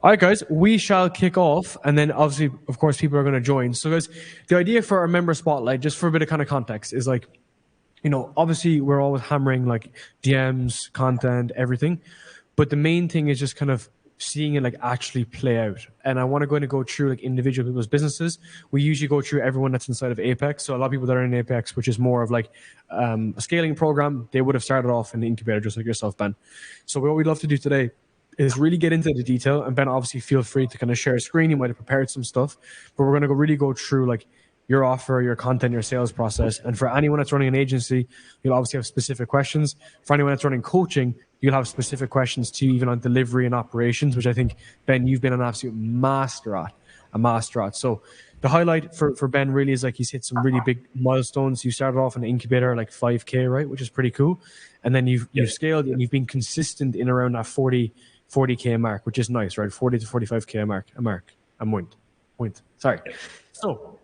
All right, guys, we shall kick off, and then obviously, of course, people are going to join. So, guys, the idea for our member spotlight, just for a bit of kind of context, is like, obviously we're always hammering like DMs, content, everything, but the main thing is just kind of seeing it like actually play out. And I want to go through like individual people's businesses. We usually go through everyone that's inside of Apex. So a lot of people that are in Apex, which is more of like a scaling program, they would have started off in the incubator just like yourself, Ben. So what we'd love to do today is really get into the detail. And Ben, obviously feel free to kind of share a screen. You might have prepared some stuff, but we're going to really go through like your offer, your content, your sales process. And for anyone that's running an agency, you'll obviously have specific questions. For anyone that's running coaching, you'll have specific questions too, even on delivery and operations, which I think, Ben, you've been an absolute master at. So the highlight for Ben really is like he's hit some really big milestones. You started off in an incubator, like 5K, right? Which is pretty cool. And then you've scaled and you've been consistent in around that 40K mark, which is nice, right? 40 to 45K point. Sorry. So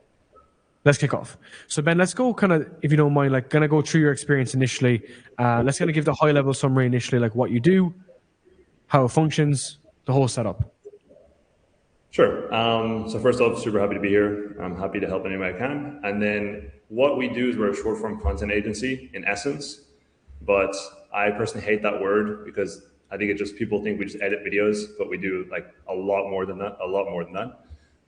let's kick off. So Ben, let's go kind of, if you don't mind, like kind of go through your experience initially. Let's kind of give the high level summary initially, like what you do, how it functions, the whole setup. Sure. So first off, super happy to be here. I'm happy to help any way I can. And then what we do is we're a short form content agency in essence, but I personally hate that word because I think people think we just edit videos, but we do like a lot more than that.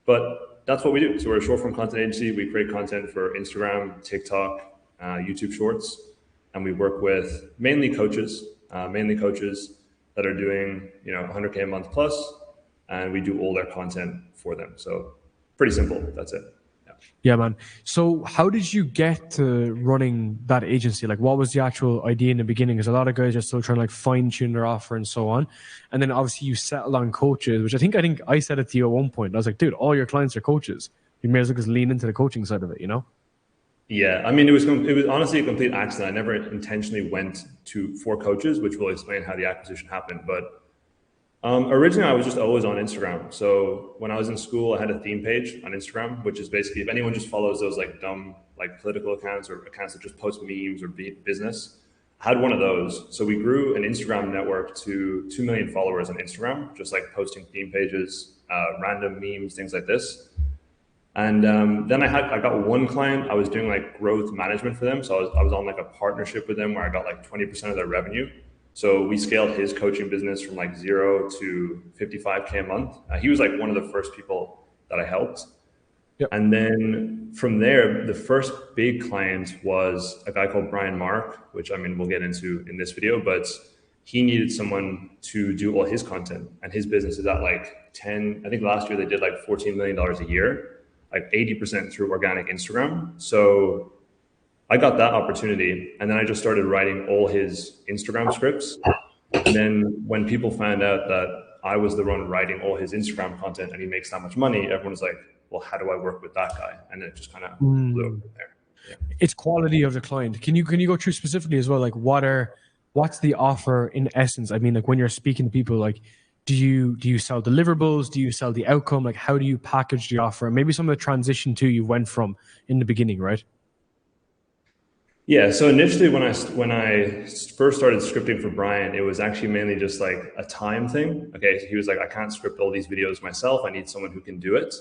But that's what we do. So we're a short form content agency. We create content for Instagram, TikTok, YouTube Shorts, and we work with mainly coaches that are doing 100K a month plus, and we do all their content for them. So pretty simple. That's it. Yeah, man. So how did you get to running that agency? Like what was the actual idea in the beginning? Because a lot of guys are still trying to like fine tune their offer and so on. And then obviously you settled on coaches, which I think I said it to you at one point. I was like, dude, all your clients are coaches. You may as well just lean into the coaching side of it, Yeah, I mean, it was honestly a complete accident. I never intentionally went for coaches, which will explain how the acquisition happened. But originally, I was just always on Instagram. So when I was in school, I had a theme page on Instagram, which is basically if anyone just follows those like dumb like political accounts or accounts that just post memes or business, I had one of those. So we grew an Instagram network to 2 million followers on Instagram, just like posting theme pages, random memes, things like this. And then I got one client. I was doing like growth management for them. So I was on like a partnership with them where I got like 20% of their revenue. So we scaled his coaching business from like 0 to 55K a month. He was like one of the first people that I helped. Yep. And then from there, the first big client was a guy called Brian Mark, which I mean, we'll get into in this video, but he needed someone to do all his content, and his business is at like I think last year they did like $14 million a year, like 80% through organic Instagram. So I got that opportunity, and then I just started writing all his Instagram scripts. And then when people found out that I was the one writing all his Instagram content and he makes that much money, everyone was like, well, how do I work with that guy? And it just kind of blew up from there. Yeah. It's quality of the client. Can you go through specifically as well? Like what's the offer in essence? I mean, like when you're speaking to people, like do you sell deliverables? Do you sell the outcome? Like how do you package the offer? And maybe some of the transition too you went from in the beginning, right? Yeah. So initially when I first started scripting for Brian, it was actually mainly just like a time thing. Okay. So he was like, I can't script all these videos myself. I need someone who can do it.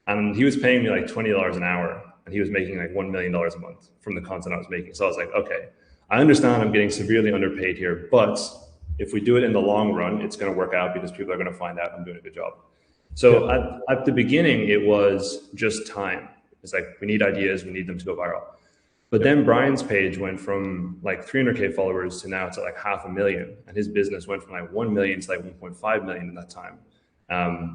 And he was paying me like $20 an hour, and he was making like $1 million a month from the content I was making. So I was like, okay, I understand I'm getting severely underpaid here, but if we do it in the long run, it's going to work out because people are going to find out I'm doing a good job. So at the beginning, it was just time. It's like, we need ideas. We need them to go viral. But then Brian's page went from like 300K followers to now it's like 500,000. And his business went from like 1 million to like 1.5 million in that time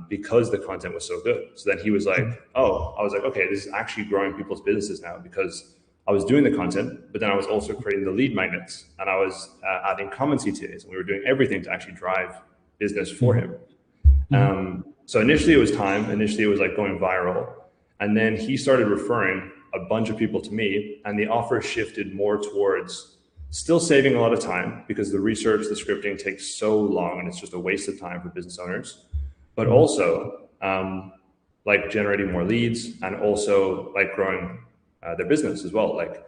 because the content was so good. So then he was like, oh, I was like, okay, this is actually growing people's businesses now because I was doing the content, but then I was also creating the lead magnets, and I was adding comment CTAs, and we were doing everything to actually drive business for him. So initially it was time. Initially it was like going viral. And then he started referring a bunch of people to me, and the offer shifted more towards still saving a lot of time because the research, the scripting takes so long and it's just a waste of time for business owners, but also like generating more leads and also like growing their business as well. Like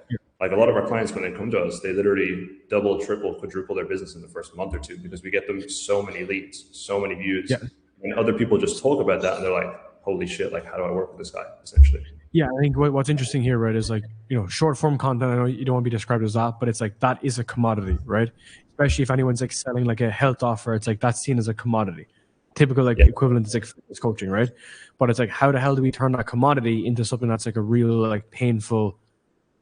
a lot of our clients, when they come to us, they literally double, triple, quadruple their business in the first month or two because we get them so many leads, so many views. Yeah. And other people just talk about that and they're like, holy shit, like how do I work with this guy, essentially? Yeah, I think what's interesting here, right, is like, short form content. I know you don't want to be described as that, but it's like that is a commodity, right? Especially if anyone's like selling like a health offer, it's like that's seen as a commodity. Typical like equivalent is like fitness coaching, right? But it's like, how the hell do we turn that commodity into something that's like a real like painful?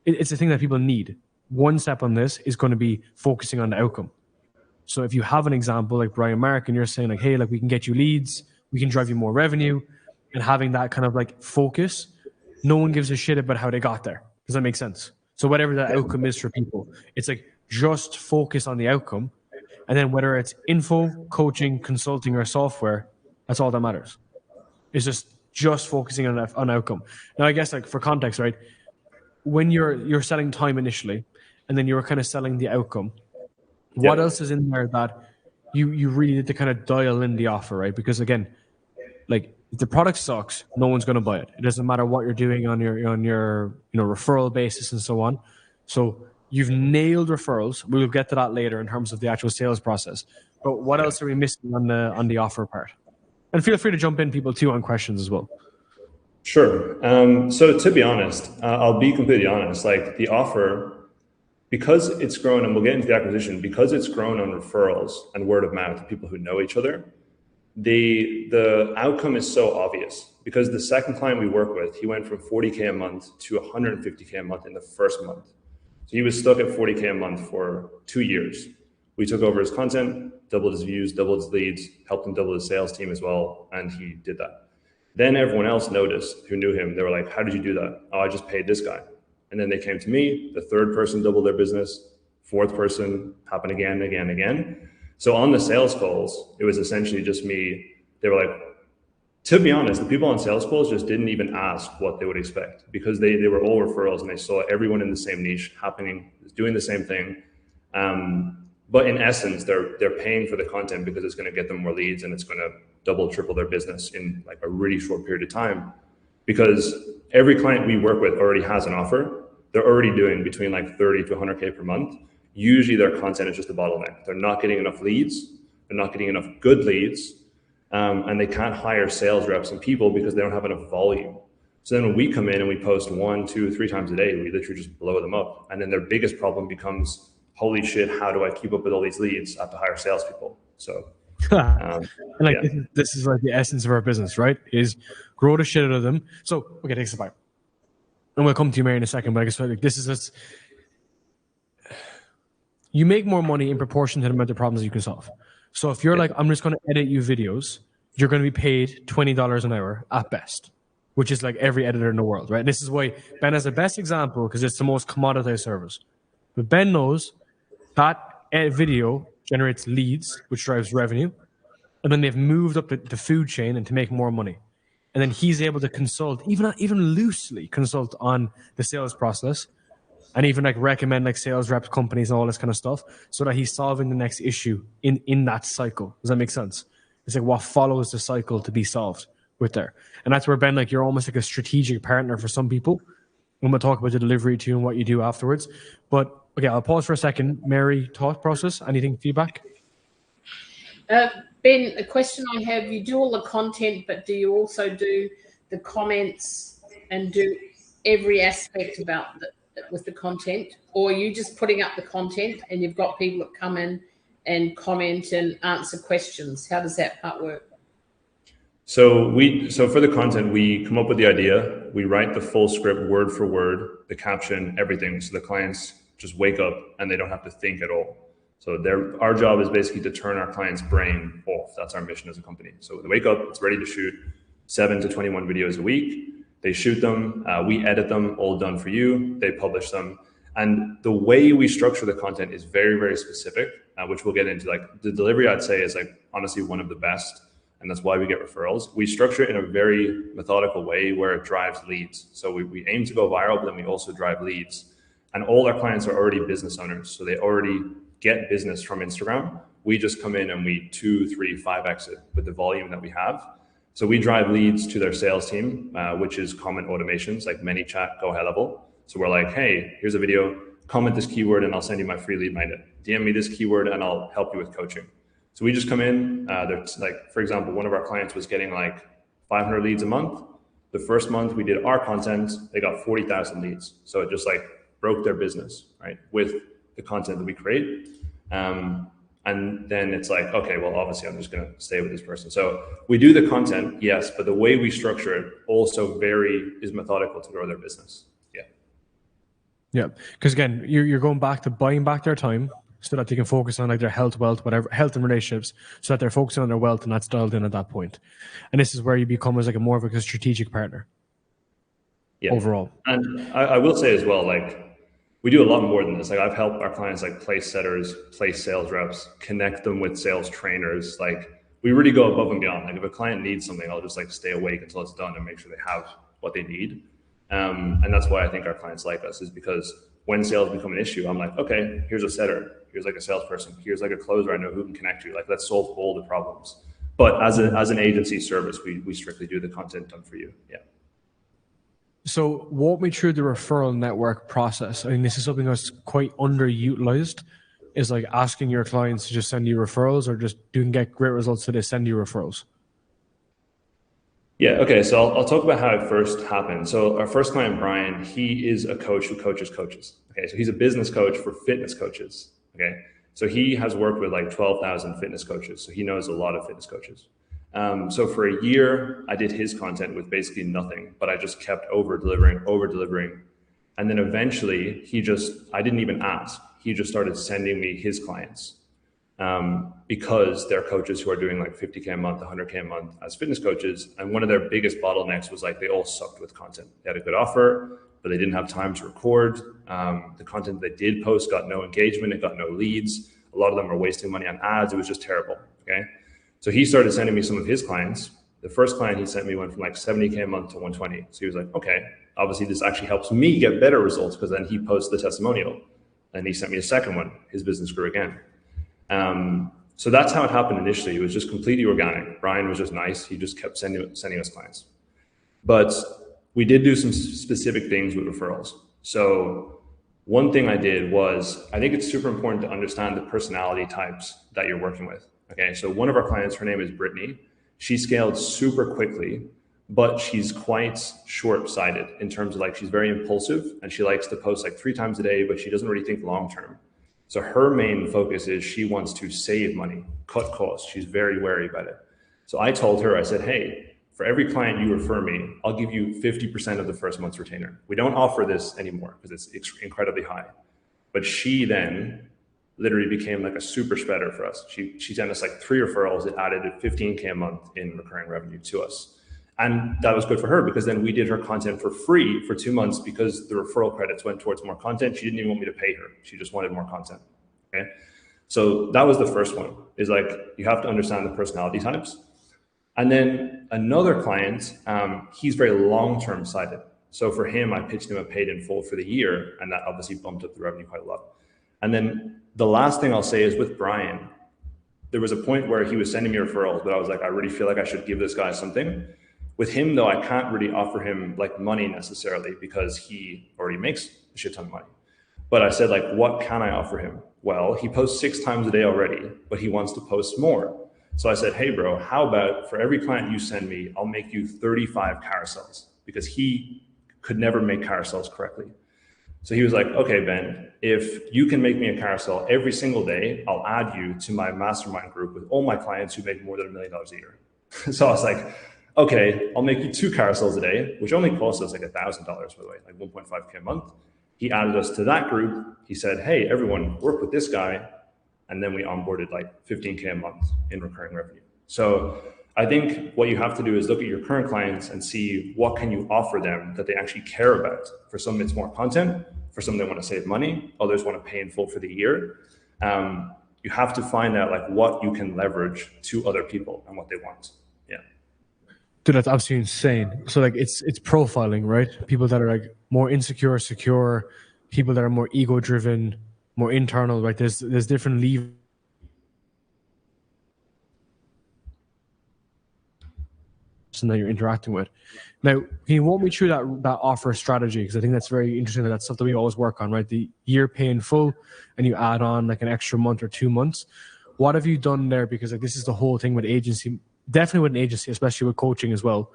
It's a thing that people need. One step on this is going to be focusing on the outcome. So if you have an example like Brian Mark and you're saying like, hey, like we can get you leads, we can drive you more revenue, and having that kind of like focus, no one gives a shit about how they got there. Does that make sense? So whatever that outcome is for people, it's like just focus on the outcome. And then whether it's info, coaching, consulting, or software, that's all that matters. It's just focusing on outcome. Now, I guess like for context, right? When you're selling time initially, and then you're kind of selling the outcome, what else is in there that you really need to kind of dial in the offer, right? Because again, like if the product sucks, no one's going to buy it. It doesn't matter what you're doing on your referral basis and so on. So you've nailed referrals. We'll get to that later in terms of the actual sales process. But what else are we missing on the offer part? And feel free to jump in, people, too, on questions as well. Sure. So to be honest, I'll be completely honest. Like the offer, because it's grown, and we'll get into the acquisition, because it's grown on referrals and word of mouth, people who know each other, the outcome is so obvious. Because the second client we work with, he went from 40K a month to 150K a month in the first month. So he was stuck at 40K a month for 2 years. We took over his content, doubled his views, doubled his leads, helped him double his sales team as well, and he did that. Then everyone else noticed who knew him. They were like, how did you do that? Oh, I just paid this guy. And then they came to me. The third person doubled their business. Fourth person happened again, again, again. So on the sales calls, it was essentially just me. They were like, to be honest, the people on sales calls just didn't even ask what they would expect because they were all referrals and they saw everyone in the same niche happening, doing the same thing. But in essence, they're paying for the content because it's going to get them more leads and it's going to double, triple their business in like a really short period of time. Because every client we work with already has an offer. They're already doing between like 30 to 100K per month. Usually their content is just a bottleneck. They're not getting enough leads. They're not getting enough good leads. And they can't hire sales reps and people because they don't have enough volume. So then when we come in and we post 1, 2, 3 times a day, we literally just blow them up. And then their biggest problem becomes, holy shit, how do I keep up with all these leads? I have to hire salespeople. So, and like this is like the essence of our business, right? Is grow the shit out of them. So, okay, take a step. And we'll come to you, Mary, in a second. But I guess like this is just, you make more money in proportion to the amount of problems you can solve. So if you're like, I'm just going to edit you videos, you're going to be paid $20 an hour at best, which is like every editor in the world, right? And this is why Ben has the best example because it's the most commoditized service. But Ben knows that video generates leads, which drives revenue. And then they've moved up the food chain and to make more money. And then he's able to consult, even loosely consult on the sales process and even like recommend like sales reps, companies and all this kind of stuff so that he's solving the next issue in that cycle. Does that make sense? It's like what follows the cycle to be solved with there. And that's where Ben, like you're almost like a strategic partner for some people. And we'll talk about the delivery too and what you do afterwards. But okay, I'll pause for a second. Mary, thought process, anything, feedback? Ben, a question I have, you do all the content, but do you also do the comments and do every aspect about with the content? Or are you just putting up the content and you've got people that come in and comment and answer questions? How does that part work? So for the content, we come up with the idea, we write the full script word for word, the caption, everything. So the clients just wake up and they don't have to think at all. So our job is basically to turn our client's brain off. That's our mission as a company. So they wake up, it's ready to shoot 7 to 21 videos a week. They shoot them, we edit them, all done for you. They publish them. And the way we structure the content is very, very specific, which we'll get into. Like the delivery, I'd say, is like honestly one of the best. And that's why we get referrals. We structure it in a very methodical way where it drives leads. So we aim to go viral, but then we also drive leads. And all our clients are already business owners. So they already get business from Instagram. We just come in and we 2, 3, 5x it with the volume that we have. So we drive leads to their sales team, which is comment automations like ManyChat, Go High Level. So we're like, hey, here's a video, comment this keyword and I'll send you my free lead magnet. DM me this keyword and I'll help you with coaching. So we just come in, there's like, for example, one of our clients was getting like 500 leads a month. The first month we did our content, they got 40,000 leads. So it just like broke their business, right? With the content that we create. And then it's like, okay, well, obviously I'm just going to stay with this person. So we do the content, yes, but the way we structure it also is methodical to grow their business. Yeah. Yeah. Because again, you're going back to buying back their time so that they can focus on like their health, wealth, whatever, health and relationships, so that they're focusing on their wealth and that's dialed in at that point. And this is where you become as like a more of a strategic partner. Yeah. Overall. And I will say as well, like, we do a lot more than this. Like I've helped our clients like place setters, place sales reps, connect them with sales trainers. Like we really go above and beyond. Like if a client needs something, I'll just like stay awake until it's done and make sure they have what they need. And that's why I think our clients like us, is because when sales become an issue, I'm like, okay, here's a setter, here's like a salesperson, here's like a closer I know who can connect you. Like let's solve all the problems. But as an agency service, we strictly do the content done for you. Yeah. So walk me through the referral network process. I mean, this is something that's quite underutilized, is like asking your clients to just send you referrals, or just you can get great results so they send you referrals. Yeah, okay, so I'll talk about how it first happened. So our first client, Brian, he is a coach who coaches coaches. Okay, so he's a business coach for fitness coaches. Okay, so he has worked with like 12,000 fitness coaches. So he knows a lot of fitness coaches. So for a year, I did his content with basically nothing, but I just kept over delivering. And then eventually I didn't even ask. He just started sending me his clients because they're coaches who are doing like 50K a month, 100K a month as fitness coaches. And one of their biggest bottlenecks was like, they all sucked with content. They had a good offer, but they didn't have time to record. The content they did post got no engagement. It got no leads. A lot of them were wasting money on ads. It was just terrible. Okay. So he started sending me some of his clients. The first client he sent me went from like 70K a month to 120. So he was like, okay, obviously this actually helps me get better results, because then he posts the testimonial. And he sent me a second one. His business grew again. So that's how it happened initially. It was just completely organic. Brian was just nice. He just kept sending us clients. But we did do some specific things with referrals. So one thing I did was, I think it's super important to understand the personality types that you're working with. Okay, so one of our clients, her name is Brittany. She scaled super quickly, but she's quite short-sighted in terms of like, she's very impulsive and she likes to post like 3 times a day, but she doesn't really think long-term. So her main focus is she wants to save money, cut costs. She's very wary about it. So I told her, I said, hey, for every client you refer me, I'll give you 50% of the first month's retainer. We don't offer this anymore because it's incredibly high. But she then literally became like a super spreader for us. She sent us like 3 referrals. It added 15K a month in recurring revenue to us. And that was good for her, because then we did her content for free for 2 months, because the referral credits went towards more content. She didn't even want me to pay her. She just wanted more content. Okay. So that was the first one, is like, you have to understand the personality types. And then another client, he's very long-term sighted. So for him, I pitched him a paid in full for the year, and that obviously bumped up the revenue quite a lot. And then the last thing I'll say is, with Brian, there was a point where he was sending me referrals, but I was like, I really feel like I should give this guy something. With him though, I can't really offer him like money necessarily, because he already makes a shit ton of money. But I said, like, what can I offer him? Well, he posts 6 times a day already, but he wants to post more. So I said, hey bro, how about for every client you send me, I'll make you 35 carousels, because he could never make carousels correctly. So he was like, okay, Ben, if you can make me a carousel every single day, I'll add you to my mastermind group with all my clients who make more than $1 million a year. So I was like, okay, I'll make you 2 carousels a day, which only costs us like $1,000, by the way, like 1.5K a month. He added us to that group. He said, hey, everyone, work with this guy. And then we onboarded like 15K a month in recurring revenue. So I think what you have to do is look at your current clients and see what can you offer them that they actually care about. For some, it's more content. For some, they want to save money. Others want to pay in full for the year. You have to find out like what you can leverage to other people and what they want. Yeah. Dude, that's absolutely insane. So like it's profiling, right? People that are like more insecure, secure, people that are more ego driven, more internal, right? There's different levers that you're interacting with. Now, can you walk me through that offer strategy? Because I think that's very interesting. That's stuff that we always work on, right? The year pay in full, and you add on like an extra month or 2 months. what have you done there? Because like this is the whole thing with agency, definitely with an agency, especially with coaching as well,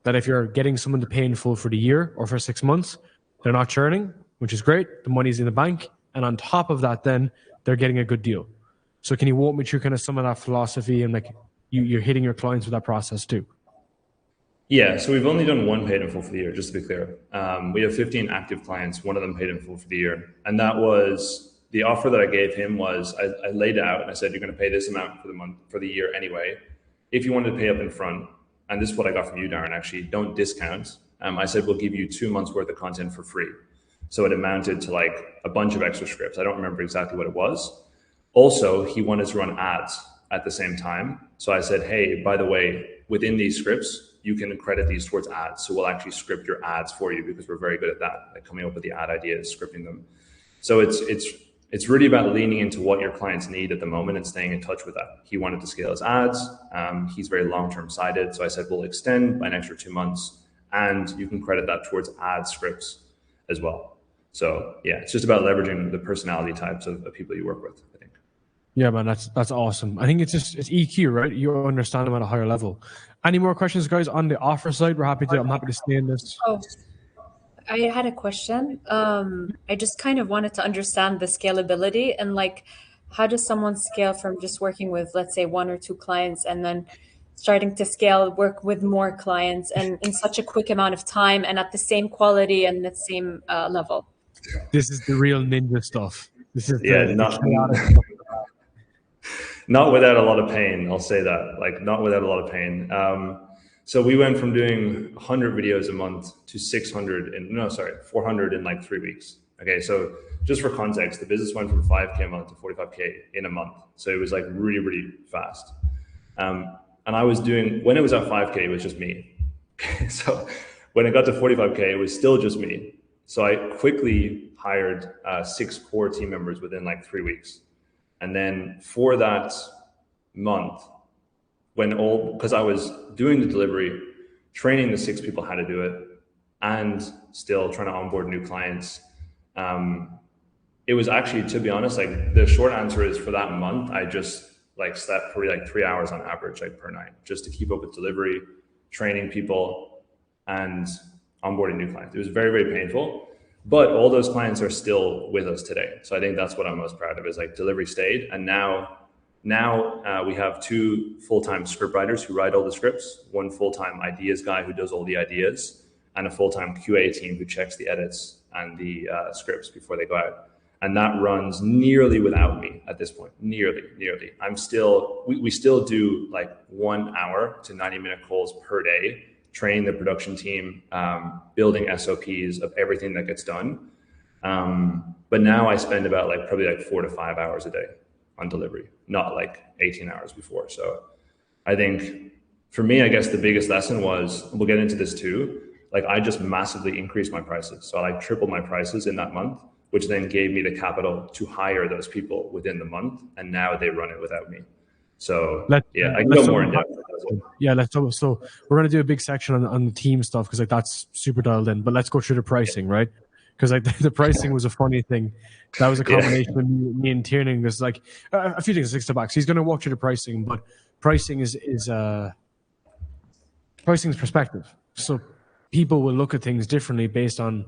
that if you're getting someone to pay in full for the year or for 6 months, they're not churning, which is great. The money's in the bank. And on top of that, then they're getting a good deal. So can you walk me through kind of some of that philosophy and like you're hitting your clients with that process too? Yeah, so we've only done one paid in full for the year, just to be clear. We have 15 active clients, one of them paid in full for the year. And that was the offer that I gave him was I laid it out and I said, you're going to pay this amount for the month, for the year anyway. If you wanted to pay up in front, and this is what I got from you, Darren, actually, don't discount. I said, we'll give you 2 months worth of content for free. So it amounted to like a bunch of extra scripts. I don't remember exactly what it was. Also, he wanted to run ads at the same time. So I said, hey, by the way, within these scripts, you can credit these towards ads. So we'll actually script your ads for you because we're very good at that, like coming up with the ad ideas, scripting them. So it's really about leaning into what your clients need at the moment and staying in touch with that. He wanted to scale his ads. He's very long-term sighted. So I said, we'll extend by an extra 2 months and you can credit that towards ad scripts as well. So yeah, it's just about leveraging the personality types of people you work with, I think. Yeah, man, that's awesome. I think it's EQ, right? You understand them at a higher level. Any more questions, guys, on the offer side? I'm happy to stay in this. Oh, I had a question. I just kind of wanted to understand the scalability and like, how does someone scale from just working with, let's say, 1 or 2 clients and then starting to scale, work with more clients and in such a quick amount of time and at the same quality and the same level? This is the real ninja stuff. This is not without a lot of pain. I'll say that, like not without a lot of pain. So we went from doing 100 videos a month to 400 in like 3 weeks. Okay, so just for context, the business went from 5K a month to 45K in a month. So it was like really, really fast. And I was doing, when it was at 5K, it was just me. So when it got to 45K, it was still just me. So I quickly hired 6 core team members within like 3 weeks. And then for that month, because I was doing the delivery, training the 6 people how to do it, and still trying to onboard new clients, it was actually, to be honest, like the short answer is for that month, I just like slept probably like 3 hours on average, like per night, just to keep up with delivery, training people, and onboarding new clients. It was very, very painful. But all those clients are still with us today. So I think that's what I'm most proud of is like delivery stayed. And now we have 2 full-time script writers who write all the scripts, 1 full-time ideas guy who does all the ideas, and a full-time QA team who checks the edits and the scripts before they go out. And that runs nearly without me at this point, nearly. We still do like 1 hour to 90-minute calls per day, training the production team, building SOPs of everything that gets done. But now I spend about like probably like 4 to 5 hours a day on delivery, not like 18 hours before. So I think for me, I guess the biggest lesson was, we'll get into this too, like I just massively increased my prices. So I like tripled my prices in that month, which then gave me the capital to hire those people within the month. And now they run it without me. So I can go more in depth. Yeah, let's talk. So we're going to do a big section on the team stuff because like that's super dialed in. But let's go through the pricing, right? Because like the pricing was a funny thing. That was a combination of me and Tiernan. There's like a few things, 6 to back. So he's going to walk through the pricing, but pricing is perspective. So people will look at things differently based on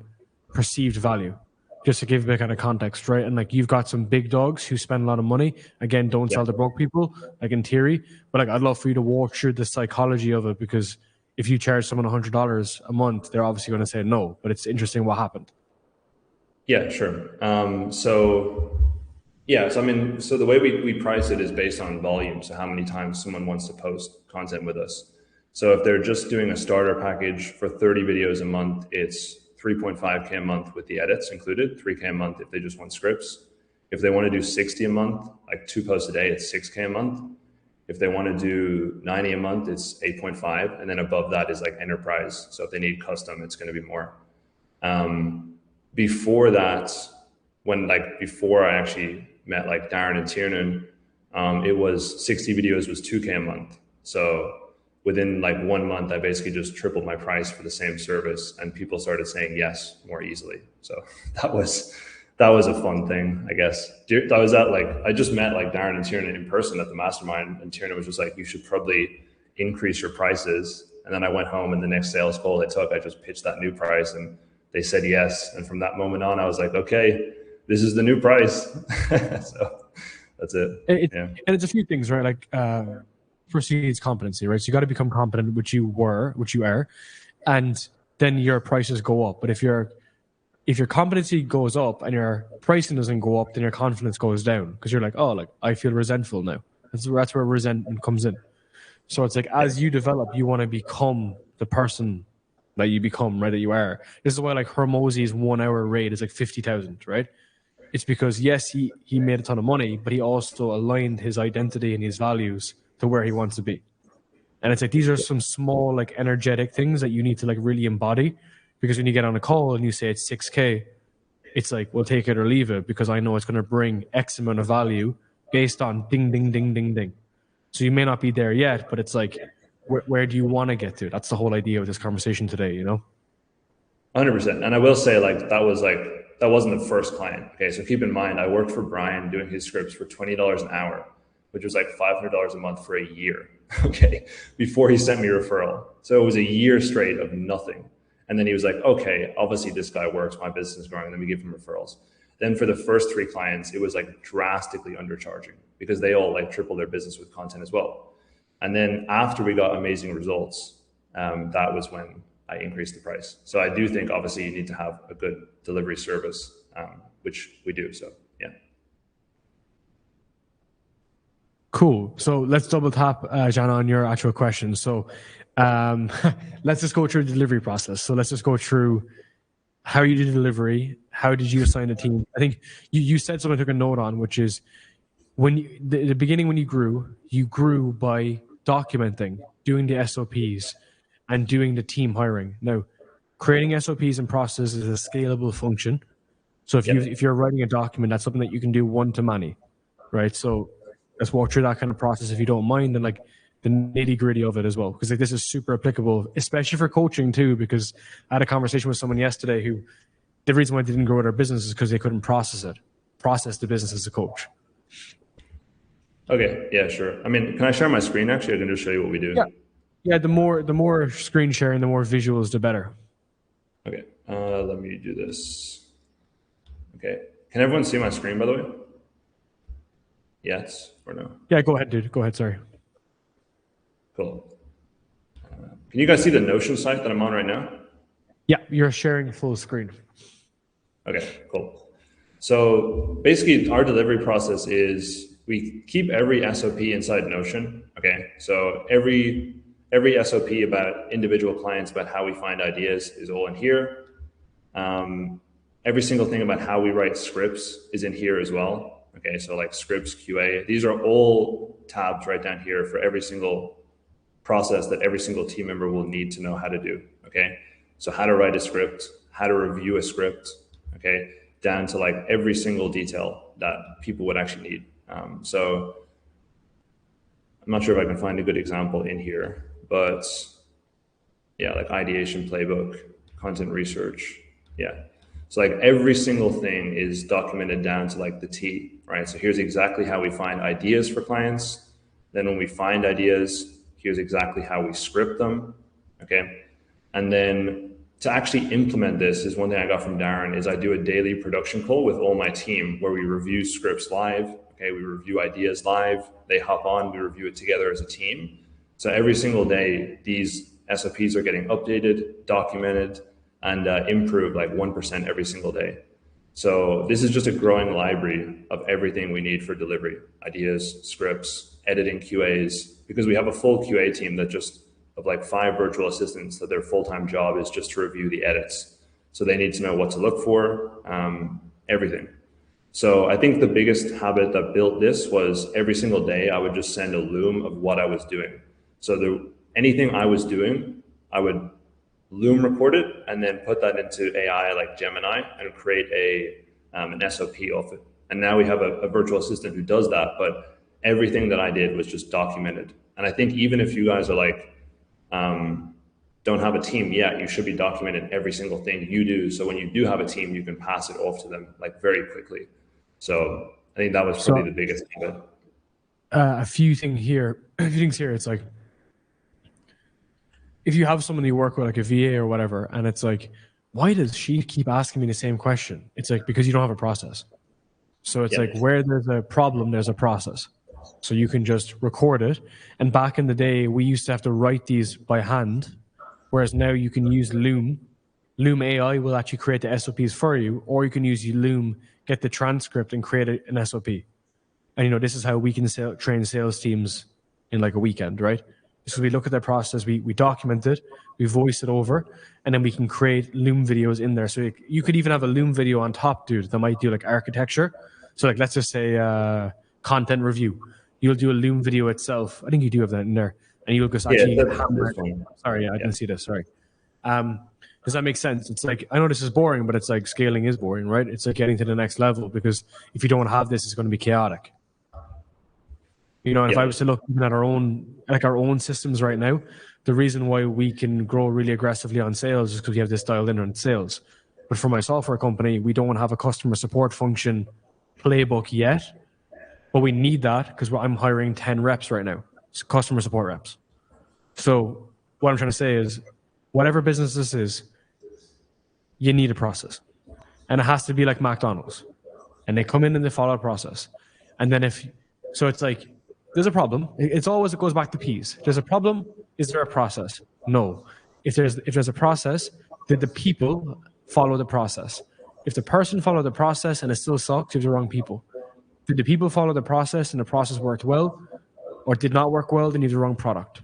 perceived value. Just to give a bit kind of context, right? And like you've got some big dogs who spend a lot of money. Again, don't sell to broke people, like in theory. But like I'd love for you to walk through the psychology of it, because if you charge someone $100 a month, they're obviously going to say no. But it's interesting what happened. Yeah, sure. So the way we price it is based on volume. So how many times someone wants to post content with us. So if they're just doing a starter package for 30 videos a month, it's 3.5K a month with the edits included, 3K a month if they just want scripts. If they want to do 60 a month, like 2 posts a day, it's 6K a month. If they want to do 90 a month, it's 8.5. And then above that is like enterprise. So if they need custom, it's going to be more. Before that, before I actually met like Darren and Tiernan, it was 60 videos was 2K a month. So within like 1 month, I basically just tripled my price for the same service, and people started saying yes more easily. So that was that was a fun thing, I guess. I was at I just met like Darren and Tiernan in person at the mastermind, and Tiernan was just like, you should probably increase your prices. And then I went home, and the next sales call they took, I just pitched that new price, and they said yes. And from that moment on, I was like, okay, this is the new price. So that's it. And it's a few things, right? Like firstly, it's competency, right? So you got to become competent, which you are, and then your prices go up. But if your competency goes up and your pricing doesn't go up, then your confidence goes down, because you're like, oh, like I feel resentful now. That's where resentment comes in. So it's like, as you develop, you want to become the person that you become, right? That you are. This is why like Hormozy's 1 hour rate is like 50,000, right? It's because yes, he made a ton of money, but he also aligned his identity and his values to where he wants to be. And it's like, these are some small like energetic things that you need to like really embody. Because when you get on a call and you say it's 6K, it's like, we'll take it or leave it, because I know it's going to bring X amount of value based on ding, ding, ding, ding, ding. So you may not be there yet, but it's like, where do you want to get to? That's the whole idea of this conversation today, you know? 100%. And I will say that wasn't the first client. Okay. So keep in mind, I worked for Brian doing his scripts for $20 an hour, which was like $500 a month for a year. Okay. Before he sent me a referral. So it was a year straight of nothing. And then he was like, okay, obviously this guy works, my business is growing, let me give him referrals. Then for the first 3 clients, it was like drastically undercharging, because they all like tripled their business with content as well. And then after we got amazing results, that was when I increased the price. So I do think obviously you need to have a good delivery service, which we do. So yeah. Cool. So let's double tap, Jan, on your actual question. So let's just go through the delivery process. So let's just go through how you did delivery. How did you assign a team? I think you said something I took a note on, which is the beginning when you grew by documenting, doing the SOPs, and doing the team hiring. Now, creating SOPs and processes is a scalable function. So if you're writing a document, that's something that you can do one to many, right? So let's walk through that kind of process if you don't mind, and like the nitty gritty of it as well, because like this is super applicable, especially for coaching too. Because I had a conversation with someone yesterday who the reason why they didn't grow their business is because they couldn't process the business as a coach. Okay. Yeah, sure. I mean, can I share my screen? Actually, I can just show you what we do. Yeah. The more screen sharing, the more visuals, the better. Okay. Let me do this. Okay. Can everyone see my screen, by the way? Yes or no? Yeah, go ahead, dude. Go ahead. Sorry. Cool. Can you guys see the Notion site that I'm on right now? Yeah, you're sharing full screen. Okay, cool. So basically our delivery process is we keep every SOP inside Notion. Okay. So every SOP about individual clients, about how we find ideas, is all in here. Every single thing about how we write scripts is in here as well. Okay. So like scripts, QA, these are all tabs right down here for every single process that every single team member will need to know how to do. Okay. So how to write a script, how to review a script, okay, down to like every single detail that people would actually need. So I'm not sure if I can find a good example in here, but yeah, like ideation playbook, content research. Yeah. So like every single thing is documented down to like the T, right? So here's exactly how we find ideas for clients. Then when we find ideas, here's exactly how we script them. Okay. And then to actually implement this is one thing I got from Darren is I do a daily production call with all my team where we review scripts live. Okay. We review ideas live. They hop on, we review it together as a team. So every single day, these SOPs are getting updated, documented, and improved like 1% every single day. So this is just a growing library of everything we need for delivery, ideas, scripts, editing, QAs, because we have a full QA team that just of like 5 virtual assistants that their full-time job is just to review the edits. So they need to know what to look for, everything. So I think the biggest habit that built this was every single day I would just send a loom of what I was doing. So anything I was doing, I would loom record it and then put that into AI like Gemini and create an SOP of it. And now we have a virtual assistant who does that, but everything that I did was just documented. And I think even if you guys are like, don't have a team yet, you should be documenting every single thing you do. So when you do have a team, you can pass it off to them like very quickly. So I think that was probably the biggest thing. But a few things here. It's like, if you have someone you work with, like a VA or whatever, and it's like, why does she keep asking me the same question? It's like, because you don't have a process. So it's like, where there's a problem, there's a process. So you can just record it. And back in the day, we used to have to write these by hand, whereas now you can use Loom. Loom AI will actually create the SOPs for you, or you can use Loom, get the transcript and create an SOP. And, this is how we can train sales teams in like a weekend, right? So we look at their process, we document it, we voice it over, and then we can create Loom videos in there. So you could even have a Loom video on top, dude, that might do like architecture. So like, let's just say content review. You'll do a Loom video itself. I think you do have that in there. And you'll just actually sorry, I didn't see this. Sorry. Does that make sense? It's like, I know this is boring, but it's like scaling is boring, right? It's like getting to the next level, because if you don't have this, it's going to be chaotic. And if I was to look even at our own systems right now, the reason why we can grow really aggressively on sales is because we have this dialed in on sales. But for my software company, we don't have a customer support function playbook yet, but we need that because I'm hiring 10 reps right now, so customer support reps. So what I'm trying to say is, whatever business this is, you need a process. And it has to be like McDonald's. And they come in and they follow a process. And then so it's like, there's a problem. It goes back to P's. There's a problem. Is there a process? No. If there's a process, did the people follow the process? If the person followed the process and it still sucks, you're the wrong people. Did the people follow the process and the process worked well, or did not work well? Then you have the wrong product.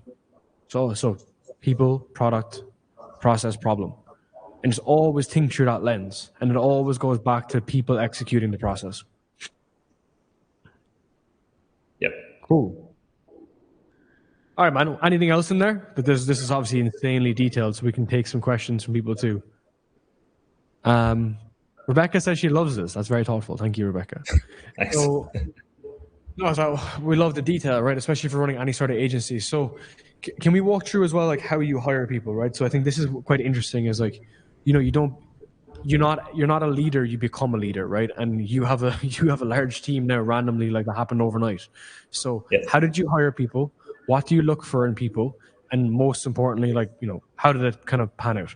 So people, product, process, problem. And just always think through that lens. And it always goes back to people executing the process. Yep. Cool. All right, man. Anything else in there? But this is obviously insanely detailed, so we can take some questions from people too. Rebecca says she loves this. That's very thoughtful. Thank you, Rebecca. Thanks. So we love the detail, right? Especially for running any sort of agency. So can we walk through as well, like how you hire people, right? So I think this is quite interesting. Is like, you're not a leader, you become a leader, right? And you have a large team now randomly, like that happened overnight. So How did you hire people? What do you look for in people? And most importantly, like, how did it kind of pan out?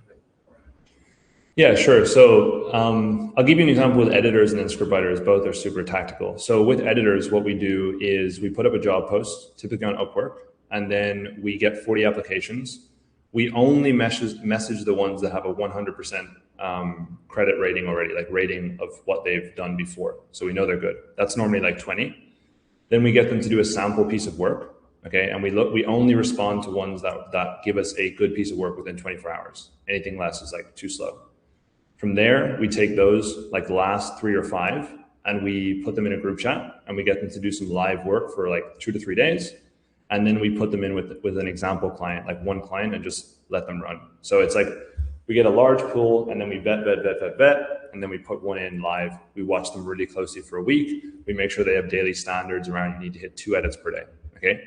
Yeah, sure. So I'll give you an example with editors and then scriptwriters. Both are super tactical. So with editors, what we do is we put up a job post, typically on Upwork, and then we get 40 applications. We only message the ones that have a 100% credit rating already, like rating of what they've done before. So we know they're good. That's normally like 20. Then we get them to do a sample piece of work. Okay. And we only respond to ones that give us a good piece of work within 24 hours. Anything less is like too slow. From there, we take those like last 3 or 5 and we put them in a group chat and we get them to do some live work for like 2 to 3 days. And then we put them in with an example client, like one client, and just let them run. So it's like we get a large pool and then we vet, and then we put one in live. We watch them really closely for a week. We make sure they have daily standards around you need to hit 2 edits per day. Okay.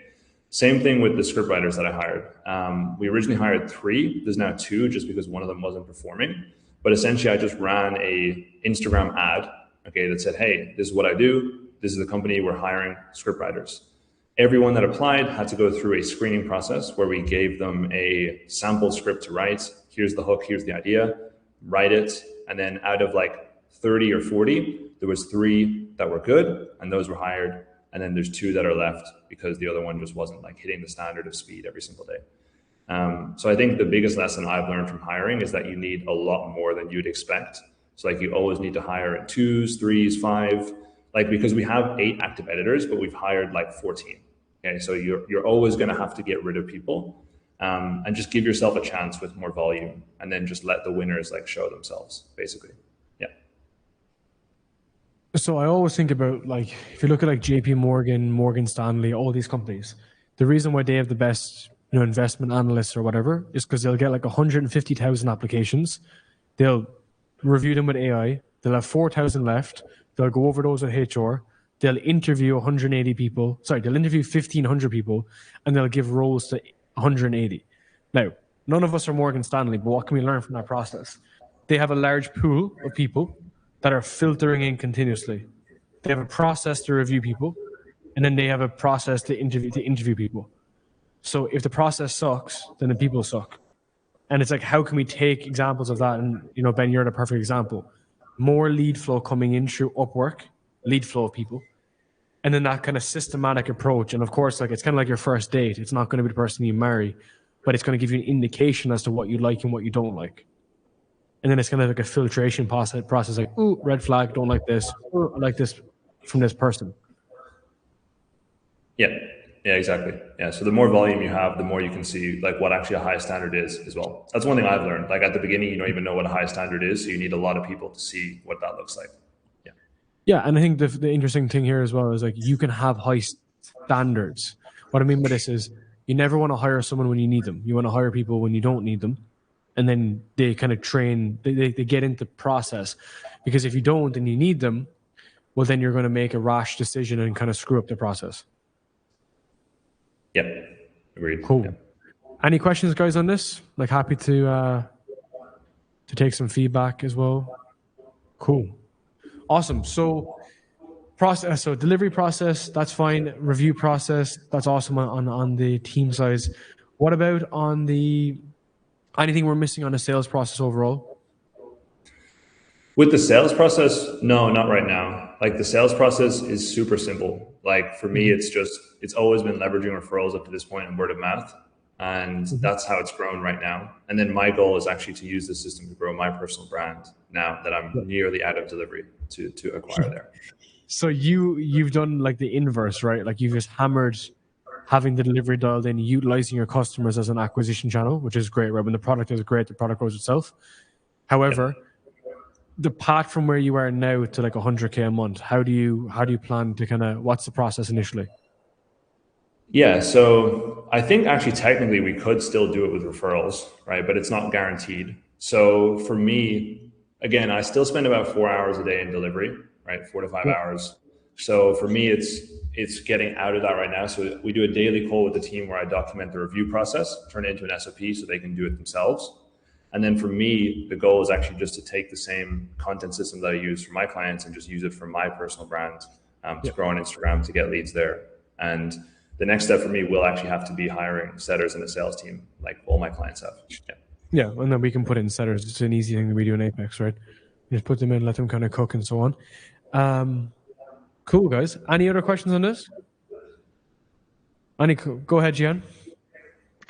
Same thing with the scriptwriters that I hired. We originally hired 3. There's now 2 just because one of them wasn't performing. But essentially, I just ran a Instagram ad, okay, that said, hey, this is what I do. This is the company, we're hiring scriptwriters. Everyone that applied had to go through a screening process where we gave them a sample script to write. Here's the hook, here's the idea, write it. And then out of like 30 or 40, there was 3 that were good and those were hired. And then there's 2 that are left because the other one just wasn't like hitting the standard of speed every single day. So I think the biggest lesson I've learned from hiring is that you need a lot more than you'd expect. So like you always need to hire in 2s, 3s, 5, like because we have 8 active editors, but we've hired like 14. Okay, so you're always going to have to get rid of people and just give yourself a chance with more volume, and then just let the winners like show themselves, basically. Yeah. So I always think about, like, if you look at like JP Morgan, Morgan Stanley, all these companies, the reason why they have the best investment analysts or whatever is because they'll get like 150,000 applications. They'll review them with AI. They'll have 4,000 left. They'll go over those with HR. They'll interview 180 people. Sorry, they'll interview 1,500 people, and they'll give roles to 180. Now, None of us are Morgan Stanley, but what can we learn from that process? They have a large pool of people that are filtering in continuously. They have a process to review people, and then they have a process to interview people. So if the process sucks, then the people suck. And it's like, how can we take examples of that? And, you know, Ben, you're the perfect example. More lead flow coming in through Upwork, lead flow of people. And then that kind of systematic approach. And of course, like, it's kind of like your first date. It's not going to be the person you marry, but it's going to give you an indication as to what you like and what you don't like. And then it's kind of like a filtration process like, ooh, red flag, don't like this. Ooh, I like this from this person. Yeah, exactly. Yeah, so the more volume you have, the more you can see like what actually a high standard is as well. That's one thing I've learned. Like at the beginning, you don't even know what a high standard is, so you need a lot of people to see what that looks like. Yeah, and I think the interesting thing here as well is like you can have high standards. What I mean by this is you never want to hire someone when you need them. You want to hire people when you don't need them, and then they kind of train. They get into process, because if you don't and you need them, well, then you're going to make a rash decision and kind of screw up the process. Yep, agreed. Cool. Yep. Any questions, guys, on this? Like, happy to take some feedback as well. Cool. Awesome. So delivery process, that's fine. Review process, that's awesome on the team size. What about on anything we're missing on the sales process overall? With the sales process, no, not right now. Like the sales process is super simple. Like for me, it's always been leveraging referrals up to this point and word of mouth. And that's how it's grown right now. And then my goal is actually to use the system to grow my personal brand now that I'm nearly out of delivery to acquire there. So you've done like the inverse, right? Like you've just hammered having the delivery dialed in, utilizing your customers as an acquisition channel, which is great, right? When the product is great, the product grows itself. However, the path from where you are now to like 100K a month, how do you plan to what's the process initially? Yeah, so I think actually technically we could still do it with referrals, right? But it's not guaranteed. So for me, again, I still spend about 4 hours a day in delivery, right? 4 to 5 hours. So for me, it's getting out of that right now. So we do a daily call with the team where I document the review process, turn it into an SOP so they can do it themselves. And then for me, the goal is actually just to take the same content system that I use for my clients and just use it for my personal brand to grow on Instagram to get leads there. And the next step for me will actually have to be hiring setters in the sales team, like all my clients have. Yeah, and then we can put in setters. It's an easy thing that we do in Apex, right? You just put them in, let them kind of cook and so on. Cool, guys. Any other questions on this? Go ahead, Gian.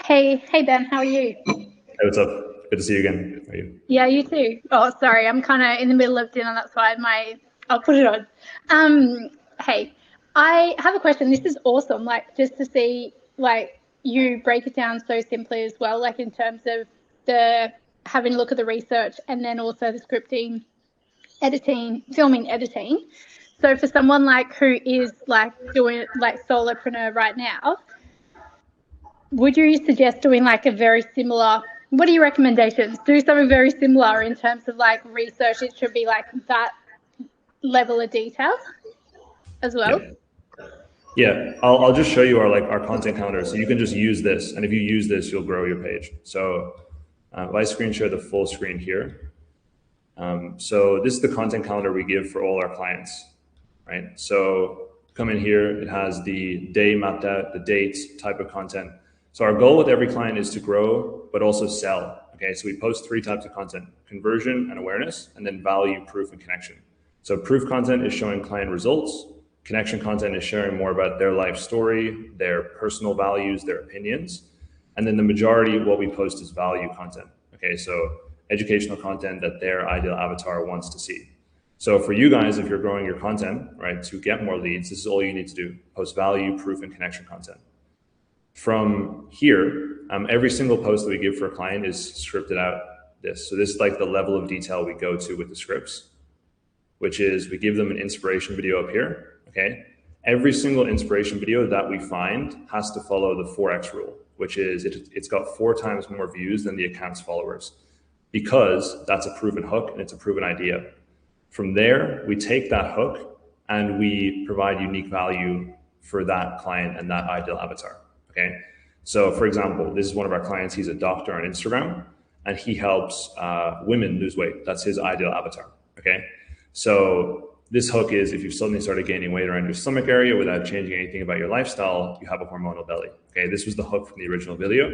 Hey, Ben, how are you? Hey, what's up? Good to see you again. How are you? Yeah, you too. Oh, sorry, I'm kind of in the middle of dinner. That's why I'll put it on. Hey, I have a question. This is awesome. Like, just to see, like, you break it down so simply as well, like in terms of having a look at the research and then also the scripting, editing, filming, editing. So for someone like who is like doing like solopreneur right now, would you suggest doing like a very similar? What are your recommendations? Do something very similar in terms of like research. It should be like that level of detail as well. Yeah. I'll just show you our content calendar. So you can just use this. And if you use this, you'll grow your page. So if I screen share the full screen here. So this is the content calendar we give for all our clients, right? So come in here, it has the day mapped out, the dates, type of content. So our goal with every client is to grow, but also sell. Okay, so we post 3 types of content: conversion and awareness, and then value, proof, and connection. So proof content is showing client results. Connection content is sharing more about their life story, their personal values, their opinions. And then the majority of what we post is value content. Okay, so educational content that their ideal avatar wants to see. So for you guys, if you're growing your content, right, to get more leads, this is all you need to do: post value, proof, and connection content. From here, every single post that we give for a client is scripted out this. So this is like the level of detail we go to with the scripts, which is we give them an inspiration video up here, okay? Every single inspiration video that we find has to follow the 4X rule, which is it's got 4 times more views than the account's followers, because that's a proven hook and it's a proven idea. From there, we take that hook and we provide unique value for that client and that ideal avatar. Okay, So for example, this is one of our clients. He's a doctor on Instagram, and he helps women lose weight. That's his ideal avatar. Okay. So this hook is if you've suddenly started gaining weight around your stomach area without changing anything about your lifestyle, you have a hormonal belly. Okay. This was the hook from the original video.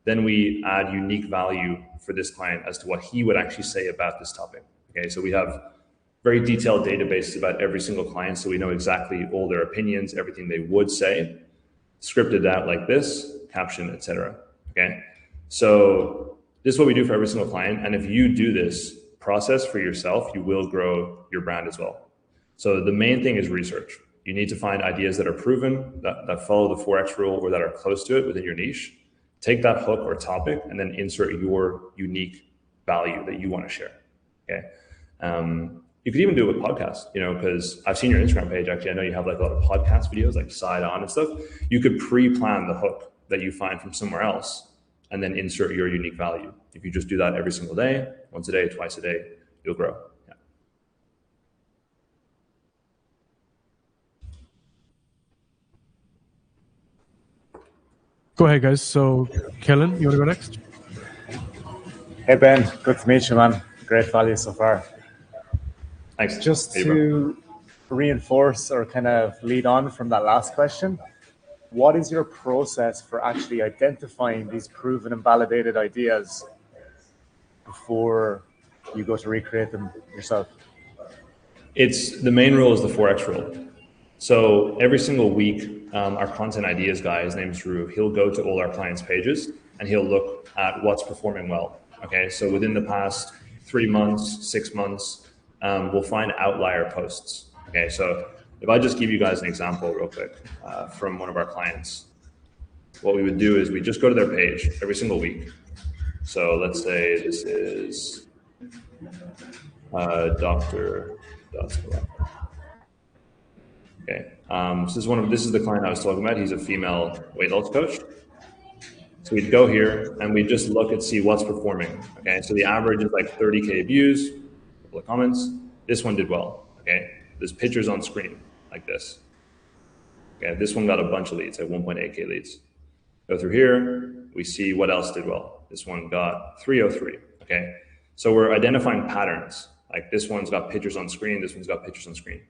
Then we add unique value for this client as to what he would actually say about this topic. Okay. So we have very detailed databases about every single client. So we know exactly all their opinions, everything they would say, scripted out like this, caption, etc. Okay. So this is what we do for every single client. And if you do this process for yourself, you will grow your brand as well. So the main thing is research. You need to find ideas that are proven, that follow the 4X rule or that are close to it within your niche. Take that hook or topic and then insert your unique value that you want to share. Okay. You could even do it with podcasts, because I've seen your Instagram page. Actually, I know you have like a lot of podcast videos, like side on and stuff. You could pre-plan the hook that you find from somewhere else and then insert your unique value. If you just do that every single day, once a day, twice a day, you'll grow. Yeah. Go ahead, guys. So, Kellen, you want to go next? Hey, Ben. Good to meet you, man. Great value so far. Thanks. Just to reinforce or kind of lead on from that last question, what is your process for actually identifying these proven and validated ideas before you go to recreate them yourself? It's the main rule is the 4X rule. So every single week, our content ideas guy, his name's Drew, he'll go to all our clients' pages and he'll look at what's performing well. Okay, so within the past 3 months, 6 months, we'll find outlier posts. Okay, so if I just give you guys an example real quick from one of our clients, what we would do is we just go to their page every single week. So let's say this is Dr. Okay, so this is the client I was talking about. He's a female weight loss coach. So we'd go here and we just look and see what's performing. Okay, so the average is like 30K views, a couple of comments. This one did well. Okay, there's pictures on screen like this. Okay, this one got a bunch of leads, like 1.8K leads. Go through here, we see what else did well. This one got 303. Okay, so we're identifying patterns. Like this one's got pictures on screen, this one's got pictures on screen.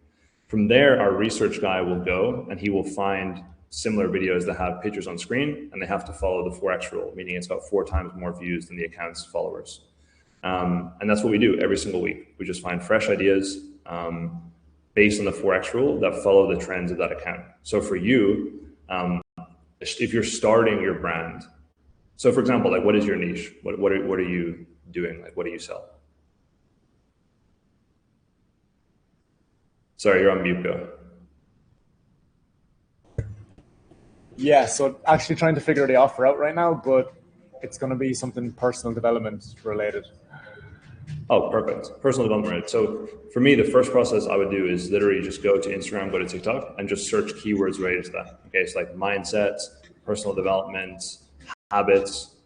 From there, our research guy will go and he will find similar videos that have pictures on screen and they have to follow the 4X rule, meaning it's got 4 times more views than the account's followers. And that's what we do every single week. We just find fresh ideas based on the 4X rule that follow the trends of that account. So for you, if you're starting your brand, so for example, like what is your niche? What are you doing? Like what do you sell? Sorry, you're on mute, go. Yeah, so actually trying to figure the offer out right now, but it's going to be something personal development related. Oh, perfect. Personal development. Right? So for me, the first process I would do is literally just go to Instagram, go to TikTok, and just search keywords related to that. Okay, so like mindset, personal development, habits,